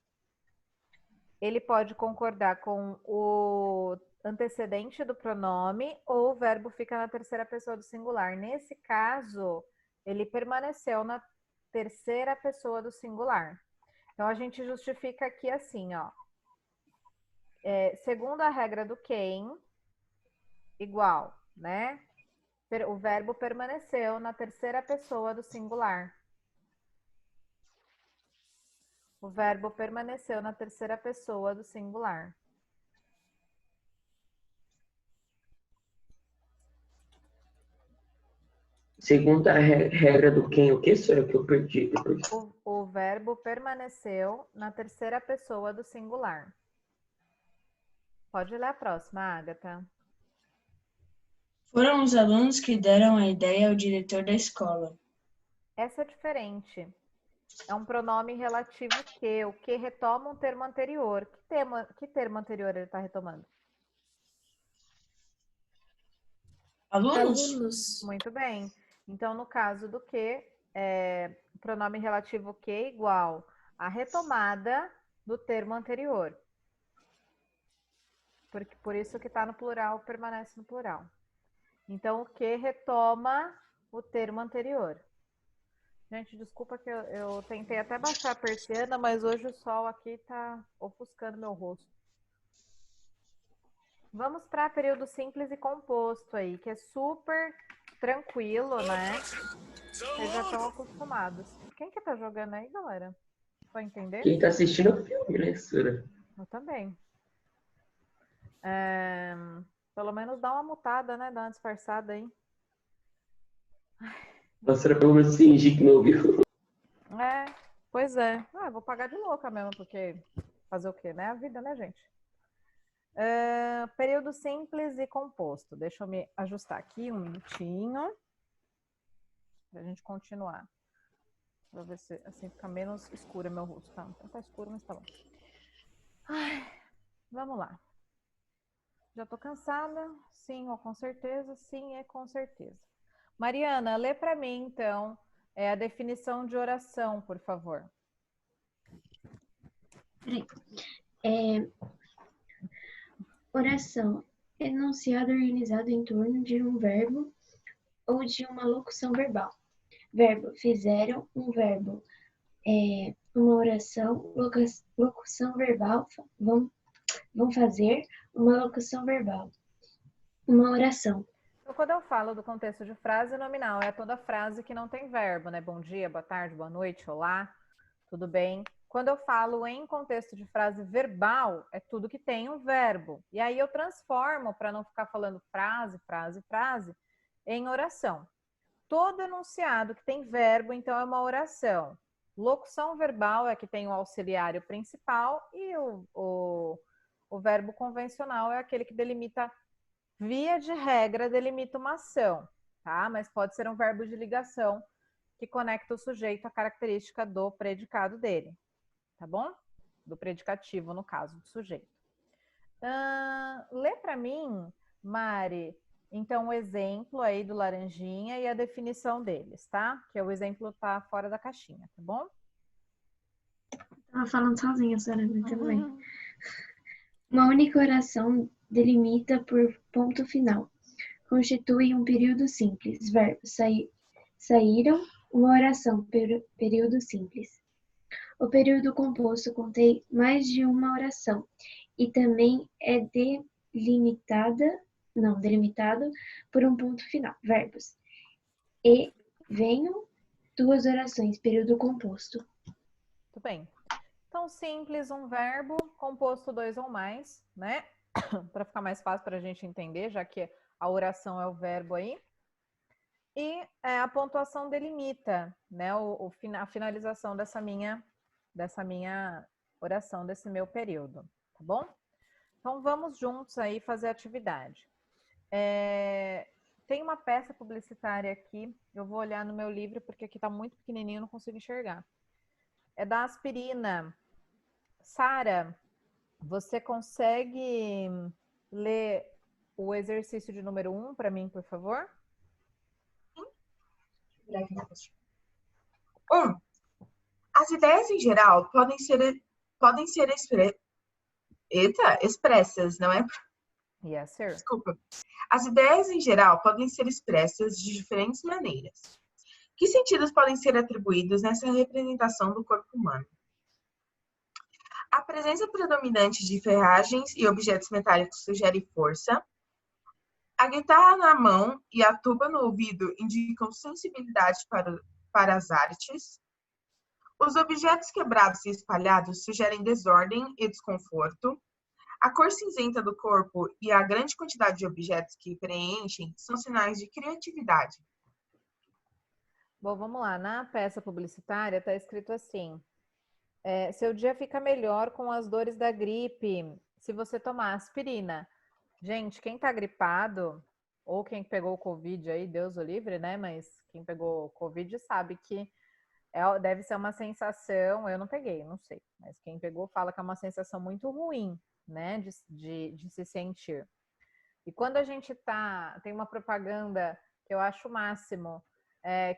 Ele pode concordar com o antecedente do pronome ou o verbo fica na terceira pessoa do singular. Nesse caso, ele permaneceu na terceira pessoa do singular. Então, a gente justifica aqui assim, ó. Segundo a regra do quem, igual, né? O verbo permaneceu na terceira pessoa do singular. O verbo permaneceu na terceira pessoa do singular. Segundo a regra do quem, o que será que eu perdi depois? O verbo permaneceu na terceira pessoa do singular. Pode ler a próxima, Agatha. Foram os alunos que deram a ideia ao diretor da escola. Essa é diferente. É um pronome relativo que, o que retoma um termo anterior. Que termo anterior ele está retomando? Alunos? Muito bem. Então, no caso do que, o pronome relativo que igual a retomada do termo anterior. Por isso que está no plural, permanece no plural. Então, o que retoma o termo anterior. Gente, desculpa que eu tentei até baixar a persiana, mas hoje o sol aqui tá ofuscando meu rosto. Vamos para período simples e composto aí, que é super tranquilo, né? Vocês já estão acostumados. Quem que tá jogando aí, galera? Pra entender? Quem tá assistindo o filme, né, Sura? Eu também. Pelo menos dá uma mutada, né? Dá uma disfarçada aí. Nossa, pelo menos fingir que não ouviu. Pois é. Eu vou pagar de louca mesmo, porque fazer o quê, né? A vida, né, gente? Período simples e composto. Deixa eu me ajustar aqui um minutinho. Pra gente continuar. Pra ver se assim fica menos escuro meu rosto. Tá escuro, mas tá bom. Vamos lá. Já tô cansada? Sim, ou com certeza? Sim, é com certeza. Mariana, lê para mim, então, a definição de oração, por favor. Oração. Enunciado organizado em torno de um verbo ou de uma locução verbal. Verbo. Fizeram um verbo. Uma oração. Locução verbal. Vão fazer uma locução verbal. Uma oração. Então, quando eu falo do contexto de frase nominal, é toda frase que não tem verbo, né? Bom dia, boa tarde, boa noite, olá, tudo bem? Quando eu falo em contexto de frase verbal, é tudo que tem um verbo. E aí eu transformo, para não ficar falando frase, em oração. Todo enunciado que tem verbo, então, é uma oração. Locução verbal é que tem o auxiliário principal e o verbo convencional é aquele que delimita, via de regra, delimita uma ação, tá? Mas pode ser um verbo de ligação que conecta o sujeito à característica do predicado dele, tá bom? Do predicativo, no caso, do sujeito. Lê para mim, Mari, então o exemplo aí do laranjinha e a definição deles, tá? Que o exemplo tá fora da caixinha, tá bom? Tava falando sozinha, Sara, mas tudo bem. Uma única oração delimita por ponto final. Constitui um período simples. Verbo saíram, uma oração, período simples. O período composto contém mais de uma oração e também é delimitado por um ponto final. Verbos. E venham, duas orações, período composto. Tudo bem. Então, simples, um verbo, composto dois ou mais, né? Para ficar mais fácil para a gente entender, já que a oração é o verbo aí. E a pontuação delimita, né? A finalização dessa minha oração, desse meu período, tá bom? Então, vamos juntos aí fazer a atividade. Tem uma peça publicitária aqui, eu vou olhar no meu livro, porque aqui está muito pequenininho, eu não consigo enxergar. É da aspirina. Sara, você consegue ler o exercício de número 1 para mim, por favor? 1. As ideias em geral podem ser expressas, não é? Yes, sir. Desculpa. As ideias em geral podem ser expressas de diferentes maneiras. Que sentidos podem ser atribuídos nessa representação do corpo humano? A presença predominante de ferragens e objetos metálicos sugere força. A guitarra na mão e a tuba no ouvido indicam sensibilidade para as artes. Os objetos quebrados e espalhados sugerem desordem e desconforto. A cor cinzenta do corpo e a grande quantidade de objetos que preenchem são sinais de criatividade. Bom, vamos lá. Na peça publicitária está escrito assim: seu dia fica melhor com as dores da gripe se você tomar aspirina. Gente, quem tá gripado, ou quem pegou o Covid aí, Deus o livre, né? Mas quem pegou o Covid sabe que deve ser uma sensação, eu não peguei, não sei. Mas quem pegou fala que é uma sensação muito ruim, né? De se sentir. E quando a gente tem uma propaganda que eu acho o máximo,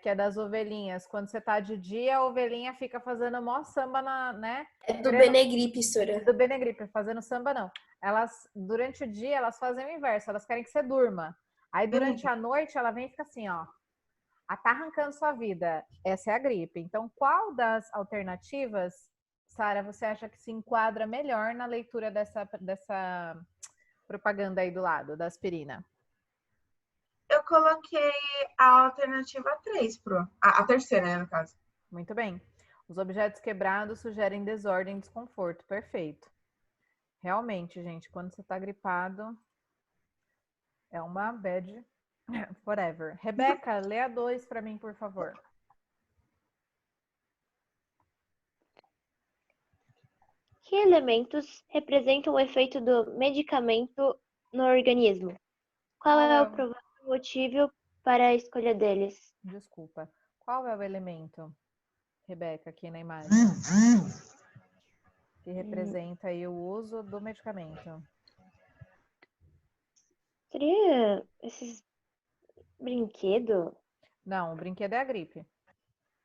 que é das ovelhinhas. Quando você tá de dia, a ovelhinha fica fazendo mó samba, né? É do Benegripe, Sora. É do Benegripe, fazendo samba não. Elas, durante o dia, elas fazem o inverso, elas querem que você durma. Aí, durante a noite, ela vem e fica assim, ó. Tá arrancando sua vida. Essa é a gripe. Então, qual das alternativas, Sara, você acha que se enquadra melhor na leitura dessa propaganda aí do lado, da aspirina? Eu coloquei a alternativa 3, a terceira, né, no caso. Muito bem. Os objetos quebrados sugerem desordem e desconforto. Perfeito. Realmente, gente, quando você tá gripado, é uma bad forever. Rebeca, lê a 2 para mim, por favor. Que elementos representam o efeito do medicamento no organismo? Qual é o provável motivo para a escolha deles? Desculpa. Qual é o elemento, Rebeca, aqui na imagem? Que representa aí o uso do medicamento? Seria esses brinquedos? Não, o brinquedo é a gripe.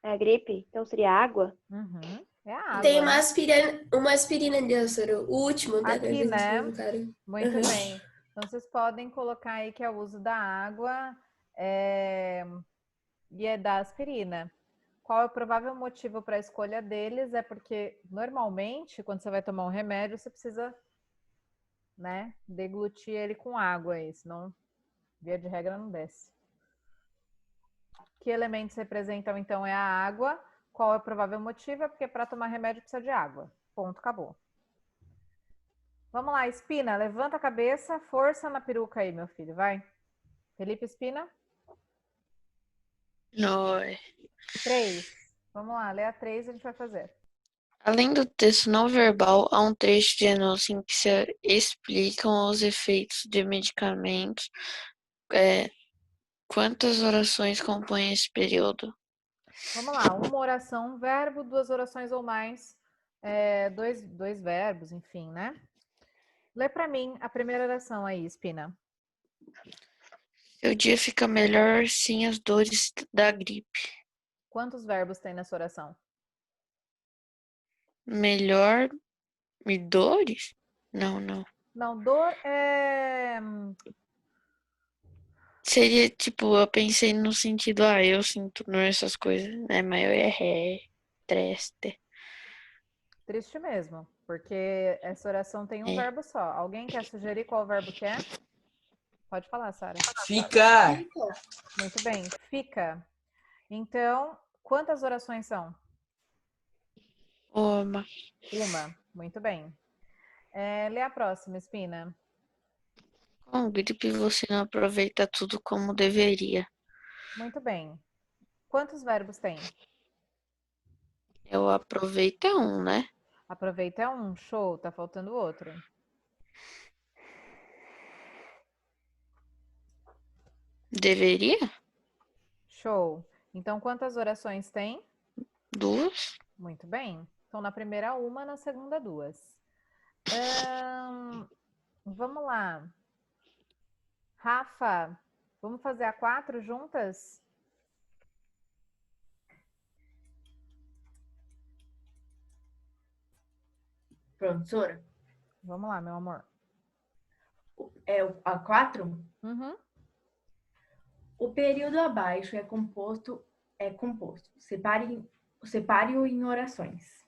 É a gripe? Então seria água? Uhum. É a água. Tem uma aspirina ali, Sora. O último da aqui, né? cara. Muito bem. Então, vocês podem colocar aí que é o uso da água e é da aspirina. Qual é o provável motivo para a escolha deles? É porque, normalmente, quando você vai tomar um remédio, você precisa, né, deglutir ele com água aí, senão, via de regra, não desce. Que elementos representam, então, é a água. Qual é o provável motivo? É porque para tomar remédio precisa de água. Ponto, acabou. Vamos lá, Espina, levanta a cabeça, força na peruca aí, meu filho, vai. Felipe Espina. Não. 3. Vamos lá, lê a 3 e a gente vai fazer. Além do texto não verbal, há um trecho de anúncio em que se explicam os efeitos de medicamentos. Quantas orações compõem esse período? Vamos lá, uma oração, um verbo, 2 orações ou mais, dois verbos, enfim, né? Lê para mim a primeira oração aí, Espina. Seu dia fica melhor sem as dores da gripe. Quantos verbos tem nessa oração? Melhor e dores? Não. Não, dor é... Seria tipo, eu pensei no sentido, eu sinto essas coisas, né? Maior é triste. Triste mesmo, porque essa oração tem um verbo só. Alguém quer sugerir qual verbo que é? Pode falar, Sara. Fica. Muito bem, fica. Então, quantas orações são? Uma. Muito bem. Lê a próxima, Espina. Com gripe você não aproveita tudo como deveria. Muito bem. Quantos verbos tem? Eu aproveito um, né? Aproveita é um, show, tá faltando outro. Deveria? Show. Então, quantas orações tem? 2. Muito bem. Então, na primeira, uma, na segunda, 2. Vamos lá. Rafa, vamos fazer a 4 juntas? Professora? Vamos lá, meu amor. É a 4? Uhum. O período abaixo é composto. Separe-o em orações.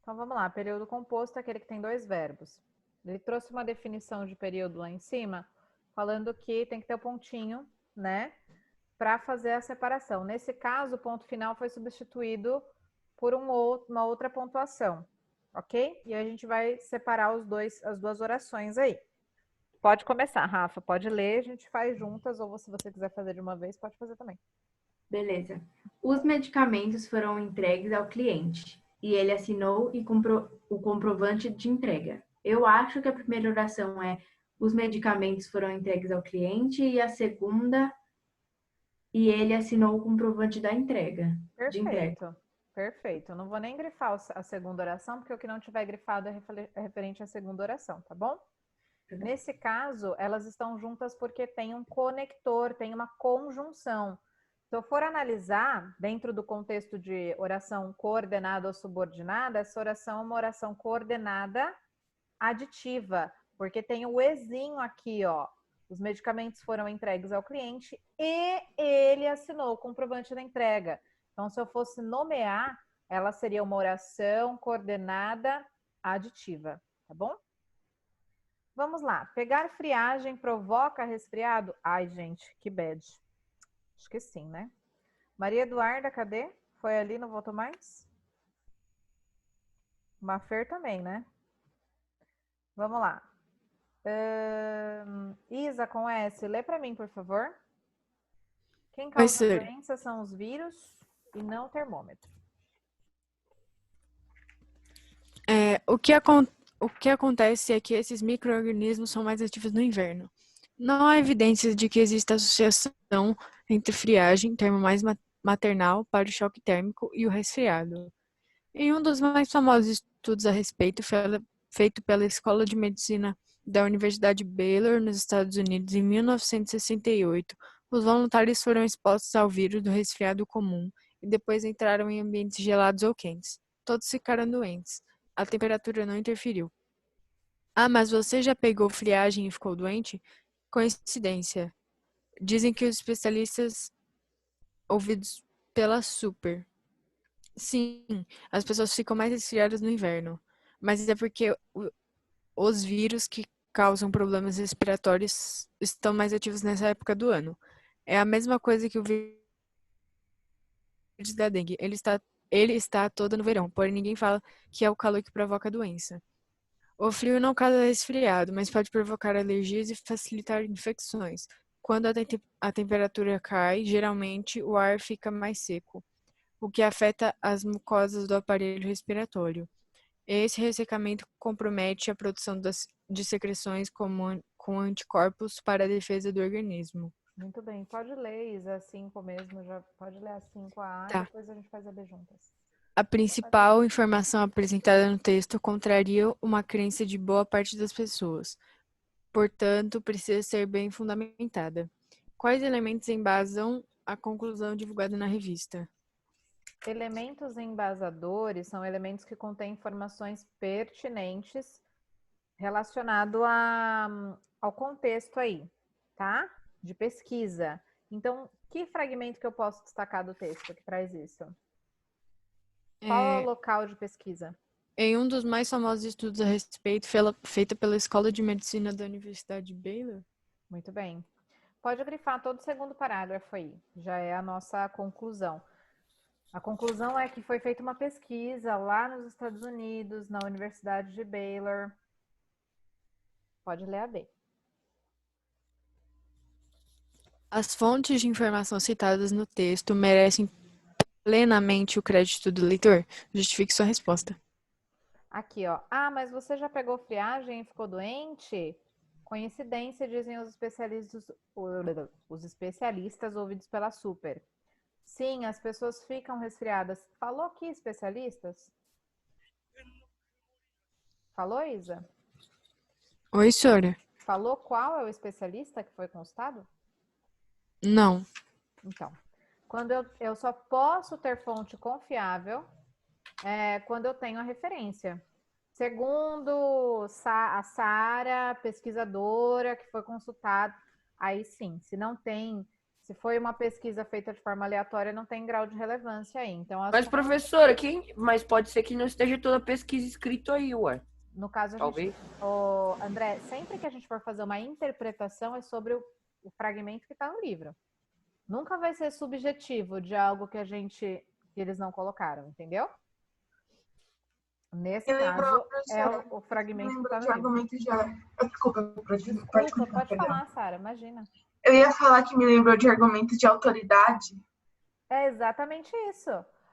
Então, vamos lá. Período composto é aquele que tem 2 verbos. Ele trouxe uma definição de período lá em cima, falando que tem que ter o pontinho, né? Para fazer a separação. Nesse caso, o ponto final foi substituído por uma outra pontuação, ok? E a gente vai separar as 2 orações aí. Pode começar, Rafa. Pode ler, a gente faz juntas, ou se você quiser fazer de uma vez, pode fazer também. Beleza. Os medicamentos foram entregues ao cliente e ele assinou o comprovante de entrega. Eu acho que a primeira oração é os medicamentos foram entregues ao cliente e a segunda e ele assinou o comprovante da entrega. Perfeito. Eu não vou nem grifar a segunda oração, porque o que não tiver grifado é referente à segunda oração, tá bom? Nesse caso, elas estão juntas porque tem um conector, tem uma conjunção. Se eu for analisar, dentro do contexto de oração coordenada ou subordinada, essa oração é uma oração coordenada aditiva, porque tem o ezinho aqui, ó. Os medicamentos foram entregues ao cliente e ele assinou o comprovante da entrega. Então, se eu fosse nomear, ela seria uma oração coordenada aditiva, tá bom? Vamos lá. Pegar friagem provoca resfriado? Ai, gente, que bad. Acho que sim, né? Maria Eduarda, cadê? Foi ali, não voltou mais? Mafer também, né? Vamos lá. Isa com S, lê para mim, por favor. Quem causa a doença são os vírus e não o termômetro. O que acontece é que esses micro-organismos são mais ativos no inverno. Não há evidências de que exista associação entre friagem, termo mais maternal, para o choque térmico e o resfriado. Em um dos mais famosos estudos a respeito, feito pela Escola de Medicina da Universidade Baylor, nos Estados Unidos, em 1968, os voluntários foram expostos ao vírus do resfriado comum e depois entraram em ambientes gelados ou quentes. Todos ficaram doentes. A temperatura não interferiu. Mas você já pegou friagem e ficou doente? Coincidência. Dizem que os especialistas ouvidos pela Super. Sim, as pessoas ficam mais resfriadas no inverno, mas é porque os vírus que causam problemas respiratórios estão mais ativos nessa época do ano. É a mesma coisa que o vírus da dengue. Ele está todo no verão, porém ninguém fala que é o calor que provoca a doença. O frio não causa resfriado, mas pode provocar alergias e facilitar infecções. Quando a temperatura cai, geralmente o ar fica mais seco. o que afeta as mucosas do aparelho respiratório. Esse ressecamento compromete a produção de secreções com anticorpos para a defesa do organismo. Muito bem. Pode ler, Isa, a 5 mesmo. Já pode ler a 5A Tá. e depois a gente faz a B juntas. A principal informação apresentada no texto contraria uma crença de boa parte das pessoas. Portanto, precisa ser bem fundamentada. Quais elementos embasam a conclusão divulgada na revista? Elementos embasadores são elementos que contêm informações pertinentes relacionado ao contexto aí, tá? De pesquisa. Então, que fragmento que eu posso destacar do texto que traz isso? Qual é o local de pesquisa? Em um dos mais famosos estudos a respeito, feito pela Escola de Medicina da Universidade de Baylor. Muito bem. Pode grifar todo o segundo parágrafo aí. Já é a nossa conclusão. A conclusão é que foi feita uma pesquisa lá nos Estados Unidos, na Universidade de Baylor. Pode ler a B. As fontes de informação citadas no texto merecem plenamente o crédito do leitor? Justifique sua resposta. Aqui, ó. Ah, mas você já pegou friagem e ficou doente? Coincidência, dizem os especialistas ouvidos pela Super. Sim, as pessoas ficam resfriadas. Falou aqui, especialistas? Falou, Isa? Oi, senhora. Falou qual é o especialista que foi consultado? Não. Então, quando eu só posso ter fonte confiável quando eu tenho a referência. Segundo a Sara, pesquisadora que foi consultada, aí sim, se foi uma pesquisa feita de forma aleatória, não tem grau de relevância aí. Então, Mas, professora, mas pode ser que não esteja toda a pesquisa escrita aí, ué. No caso, talvez. André, sempre que a gente for fazer uma interpretação é sobre o fragmento que está no livro. Nunca vai ser subjetivo de algo que eles não colocaram, entendeu? Nesse caso, é o fragmento que está no livro. Desculpa, pode falar, Sara, imagina. Eu ia falar que me lembrou de argumentos de autoridade. É exatamente isso.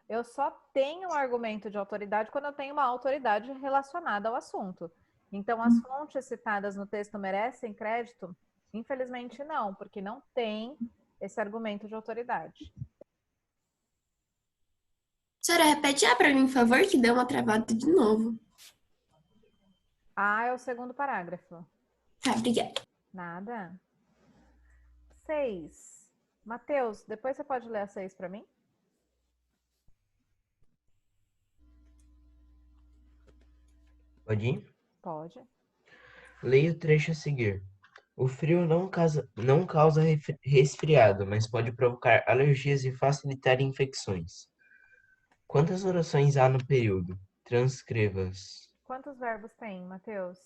Eu só tenho um argumento de autoridade quando eu tenho uma autoridade relacionada ao assunto. Então, as fontes citadas no texto merecem crédito? Infelizmente, não, porque não tem esse argumento de autoridade. Senhora, repete para mim, por favor, que deu uma travada de novo. É o segundo parágrafo. Tá, obrigada. Nada. 6. Matheus, depois você pode ler a 6 para mim? Pode ir? Pode. Leia o trecho a seguir. O frio não causa resfriado, mas pode provocar alergias e facilitar infecções. Quantas orações há no período? Transcreva-as. Quantos verbos tem, Matheus?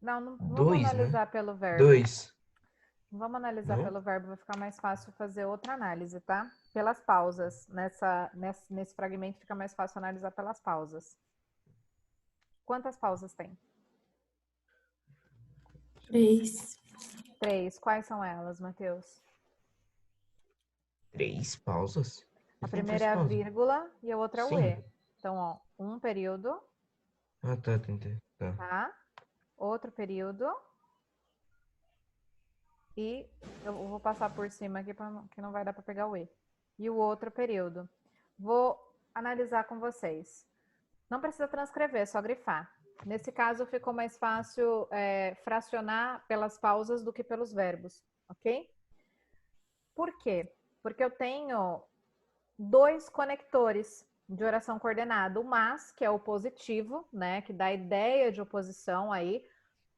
Não vamos analisar, né? Pelo verbo. 2. Não vamos analisar pelo verbo, vai ficar mais fácil fazer outra análise, tá? Pelas pausas. Nesse fragmento fica mais fácil analisar pelas pausas. Quantas pausas tem? 3. 3. Quais são elas, Matheus? 3 pausas? A primeira é a vírgula e a outra é o E. Então, ó, um período. Ah, tá, entendi. Tá? Outro período. E eu vou passar por cima aqui, que não vai dar para pegar o E. E o outro período. Vou analisar com vocês. Não precisa transcrever, é só grifar. Nesse caso, ficou mais fácil fracionar pelas pausas do que pelos verbos, ok? Por quê? Porque eu tenho 2 conectores de oração coordenada. O mas, que é o positivo, né? Que dá a ideia de oposição aí.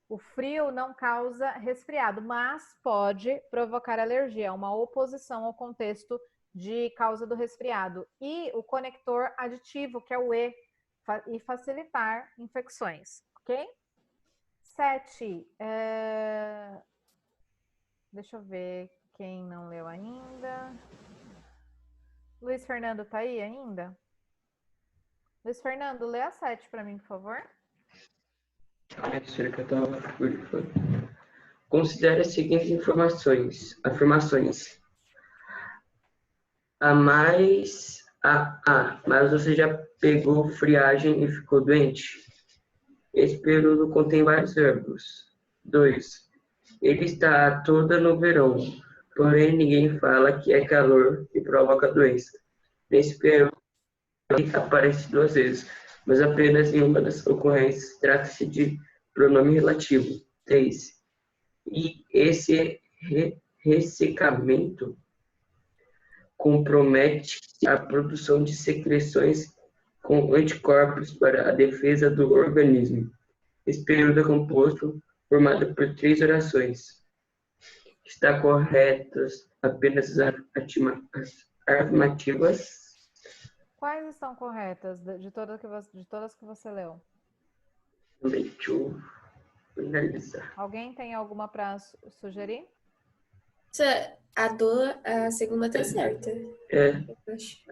O frio não causa resfriado, mas pode provocar alergia. É uma oposição ao contexto de causa do resfriado. E o conector aditivo, que é o E, e facilitar infecções, ok? 7. Deixa eu ver quem não leu ainda. Luiz Fernando tá aí ainda? Luiz Fernando, lê a 7 para mim, por favor. Considere as seguintes afirmações. Mas você já pegou friagem e ficou doente? Esse período contém vários verbos. 2. Ele está toda no verão, porém ninguém fala que é calor e provoca doença. Nesse período, ele aparece 2 vezes, mas apenas em uma das ocorrências trata-se de pronome relativo. 3. E esse ressecamento compromete a produção de secreções com anticorpos para a defesa do organismo. Esse período é composto, formado por 3 orações. Está corretas apenas as afirmativas? Quais estão corretas de todas que você leu? Deixa eu finalizar. Alguém tem alguma para sugerir? A segunda tá certa.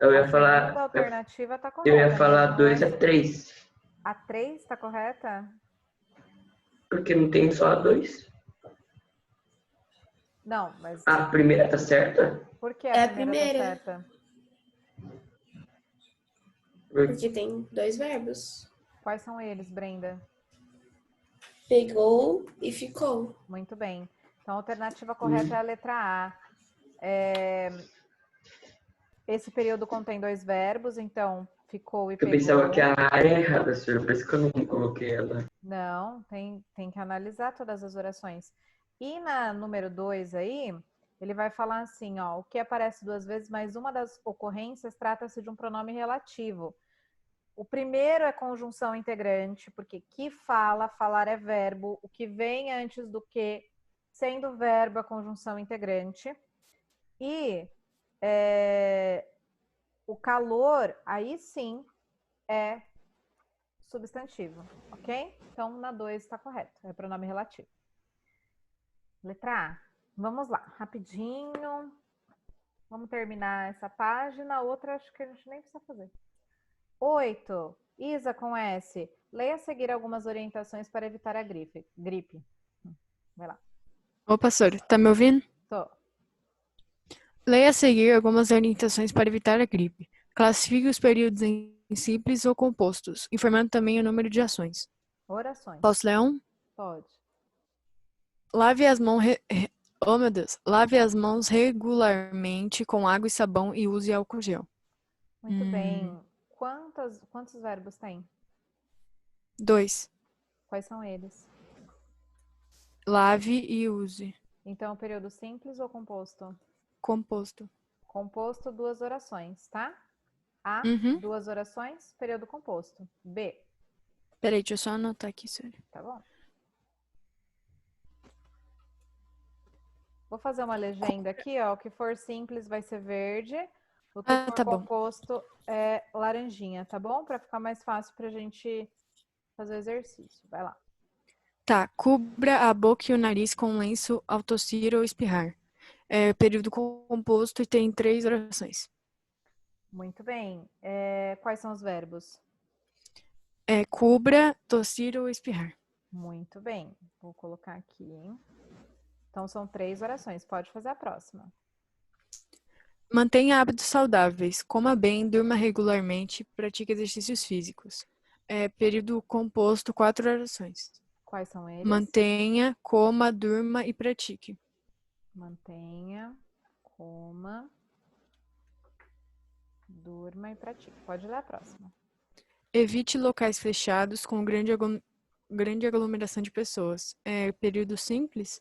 Eu ia falar. A segunda alternativa tá correta. Eu ia falar 2 a 3. A 3 tá correta? Porque não tem só a 2. Não, mas. A primeira tá certa? Por que a primeira tá certa? Porque tem 2 verbos. Quais são eles, Brenda? Pegou e ficou. Muito bem. Então, a alternativa correta é a letra A. Esse período contém 2 verbos, então ficou e pegou. Eu pensava que a A é errada, senhor, por isso que eu não coloquei ela. Não, tem que analisar todas as orações. E na número 2 aí, ele vai falar assim, ó, o que aparece 2 vezes, mas uma das ocorrências trata-se de um pronome relativo. O primeiro é conjunção integrante, porque que fala, falar é verbo, o que vem antes do que, sendo verbo, a conjunção integrante. E o calor, aí sim, é substantivo, ok? Então, na 2 está correto, é pronome relativo. Letra A. Vamos lá, rapidinho. Vamos terminar essa página. Outra, acho que a gente nem precisa fazer. 8. Isa com S. Leia a seguir algumas orientações para evitar a gripe. Vai lá. Ô, pastor, tá me ouvindo? Tô. Leia a seguir algumas orientações para evitar a gripe. Classifique os períodos em simples ou compostos, informando também o número de ações. Orações. Posso ler um? Pode. Lave as mãos... Oh, meu Deus. Lave as mãos regularmente com água e sabão e use álcool gel. Muito bem. Quantos verbos tem? 2. Quais são eles? Lave e use. Então, período simples ou composto? Composto. Composto, 2 orações, tá? A, 2 orações, período composto. B. Peraí, deixa eu só anotar aqui, sério. Tá bom. Vou fazer uma legenda aqui, ó. O que for simples vai ser verde. O que for composto é laranjinha, tá bom? Para ficar mais fácil pra gente fazer o exercício. Vai lá. Tá. Cubra a boca e o nariz com um lenço ao tossir ou espirrar. É período composto e tem 3 orações. Muito bem. Quais são os verbos? Cubra, tossir ou espirrar. Muito bem. Vou colocar aqui. Então, são 3 orações. Pode fazer a próxima. Mantenha hábitos saudáveis. Coma bem, durma regularmente, pratique exercícios físicos. Período composto, 4 orações. Quais são eles? Mantenha, coma, durma e pratique. Mantenha, coma, durma e pratique. Pode ler a próxima. Evite locais fechados com grande aglomeração de pessoas. Período simples?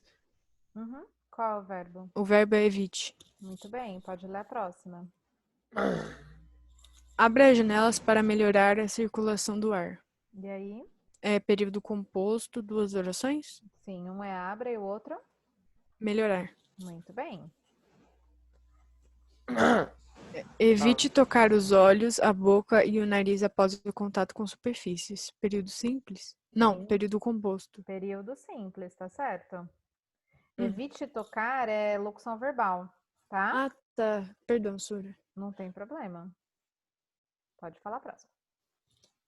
Qual é o verbo? O verbo é evite. Muito bem, pode ler a próxima. Abra as janelas para melhorar a circulação do ar. E aí? Período composto, 2 orações? Sim, um é abra e o outro? Melhorar. Muito bem. Evite tocar os olhos, a boca e o nariz após o contato com superfícies. Período simples? Não, período composto. Período simples, tá certo? Evite tocar é locução verbal, tá? Ah, tá. Perdão, Sura. Não tem problema. Pode falar a próxima.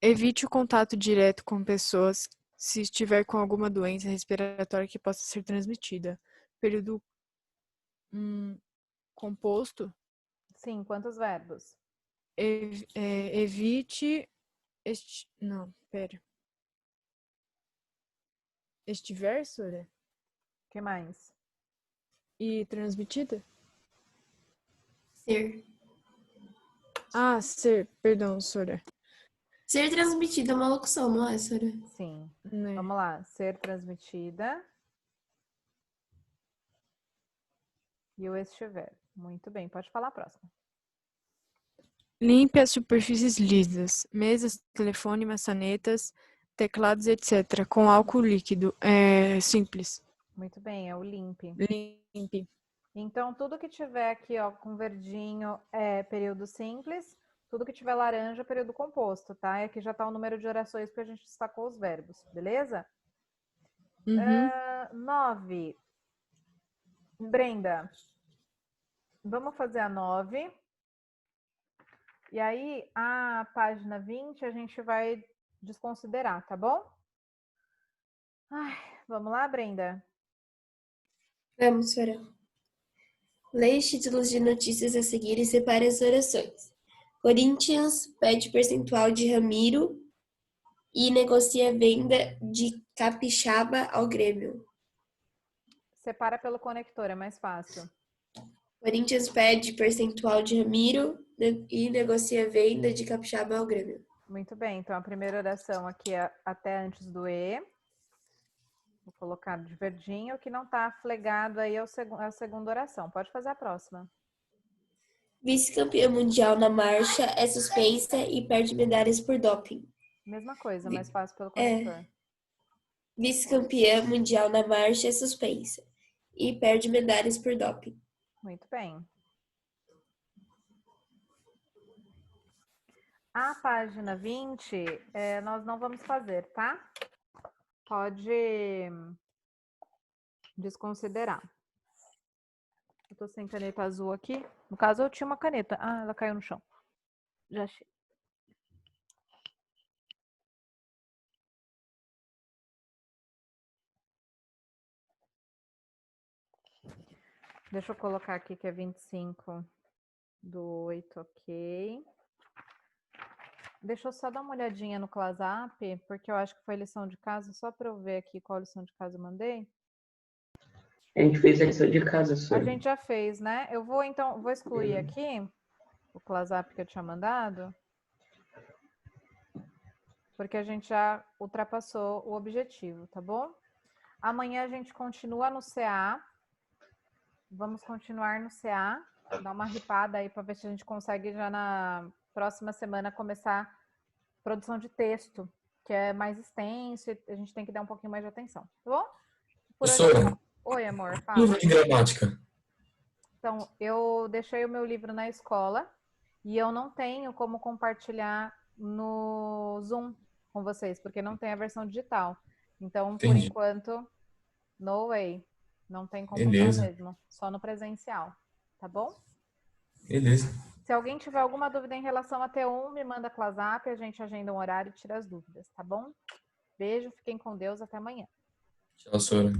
Evite o contato direto com pessoas se estiver com alguma doença respiratória que possa ser transmitida. Período composto? Sim, quantos verbos? Evite. Não, pera. Estiver, Sora? O que mais? E transmitida? Ser. Ah, ser. Perdão, Sora. Ser transmitida é uma locução, não é, Sora? Sim. Né? Vamos lá. Ser transmitida. E o estiver. Muito bem. Pode falar a próxima. Limpe as superfícies lisas, mesas, telefone, maçanetas, teclados, etc., com álcool líquido. É simples. Muito bem. É o limpe. Limpe. Então, tudo que tiver aqui, ó, com verdinho é período simples. Tudo que tiver laranja é período composto, tá? E aqui já tá o número de orações porque a gente destacou os verbos, beleza? 9. Brenda, vamos fazer a 9. E aí, a página 20 a gente vai desconsiderar, tá bom? Ai, vamos lá, Brenda? Vamos, Sora. Leia os títulos de notícias a seguir e separe as orações. Corinthians pede percentual de Ramiro e negocia venda de Capixaba ao Grêmio. Separa pelo conector, é mais fácil. Corinthians pede percentual de Ramiro e negocia venda de Capixaba ao Grêmio. Muito bem, então a primeira oração aqui é até antes do E. Vou colocar de verdinho, o que não está flegado aí é a segunda oração. Pode fazer a próxima. Vice-campeã mundial na marcha é suspensa e perde medalhas por doping. Mesma coisa, mais fácil pelo conector. Vice-campeã mundial na marcha é suspensa e perde medalhas por doping. Muito bem. A página 20, nós não vamos fazer, tá? Pode desconsiderar. Eu tô sem caneta azul aqui. No caso, eu tinha uma caneta. Ah, ela caiu no chão. Já achei. Deixa eu colocar aqui que é 25/8, ok. Deixa eu só dar uma olhadinha no ClassUp, porque eu acho que foi lição de casa, só para eu ver aqui qual lição de casa eu mandei. A gente fez a lição de casa, A Sora. gente já fez, né? Eu vou, então, vou excluir aqui o ClassUp que eu tinha mandado, porque a gente já ultrapassou o objetivo, tá bom? Amanhã a gente continua no CA. Vamos continuar no CA. Dar uma ripada aí para ver se a gente consegue já na próxima semana começar produção de texto, que é mais extenso e a gente tem que dar um pouquinho mais de atenção, tá bom? Professora, Oi, amor, fala. livro de gramática. Então, eu deixei o meu livro na escola e eu não tenho como compartilhar no Zoom com vocês, porque não tem a versão digital. Então, por Entendi. enquanto, no way. Não tem como Beleza. mesmo, só no presencial, tá bom? Beleza. Se alguém tiver alguma dúvida em relação a T1, me manda ClassUp, a gente agenda um horário e tira as dúvidas, tá bom? Beijo, fiquem com Deus, até amanhã. Tchau, Sora.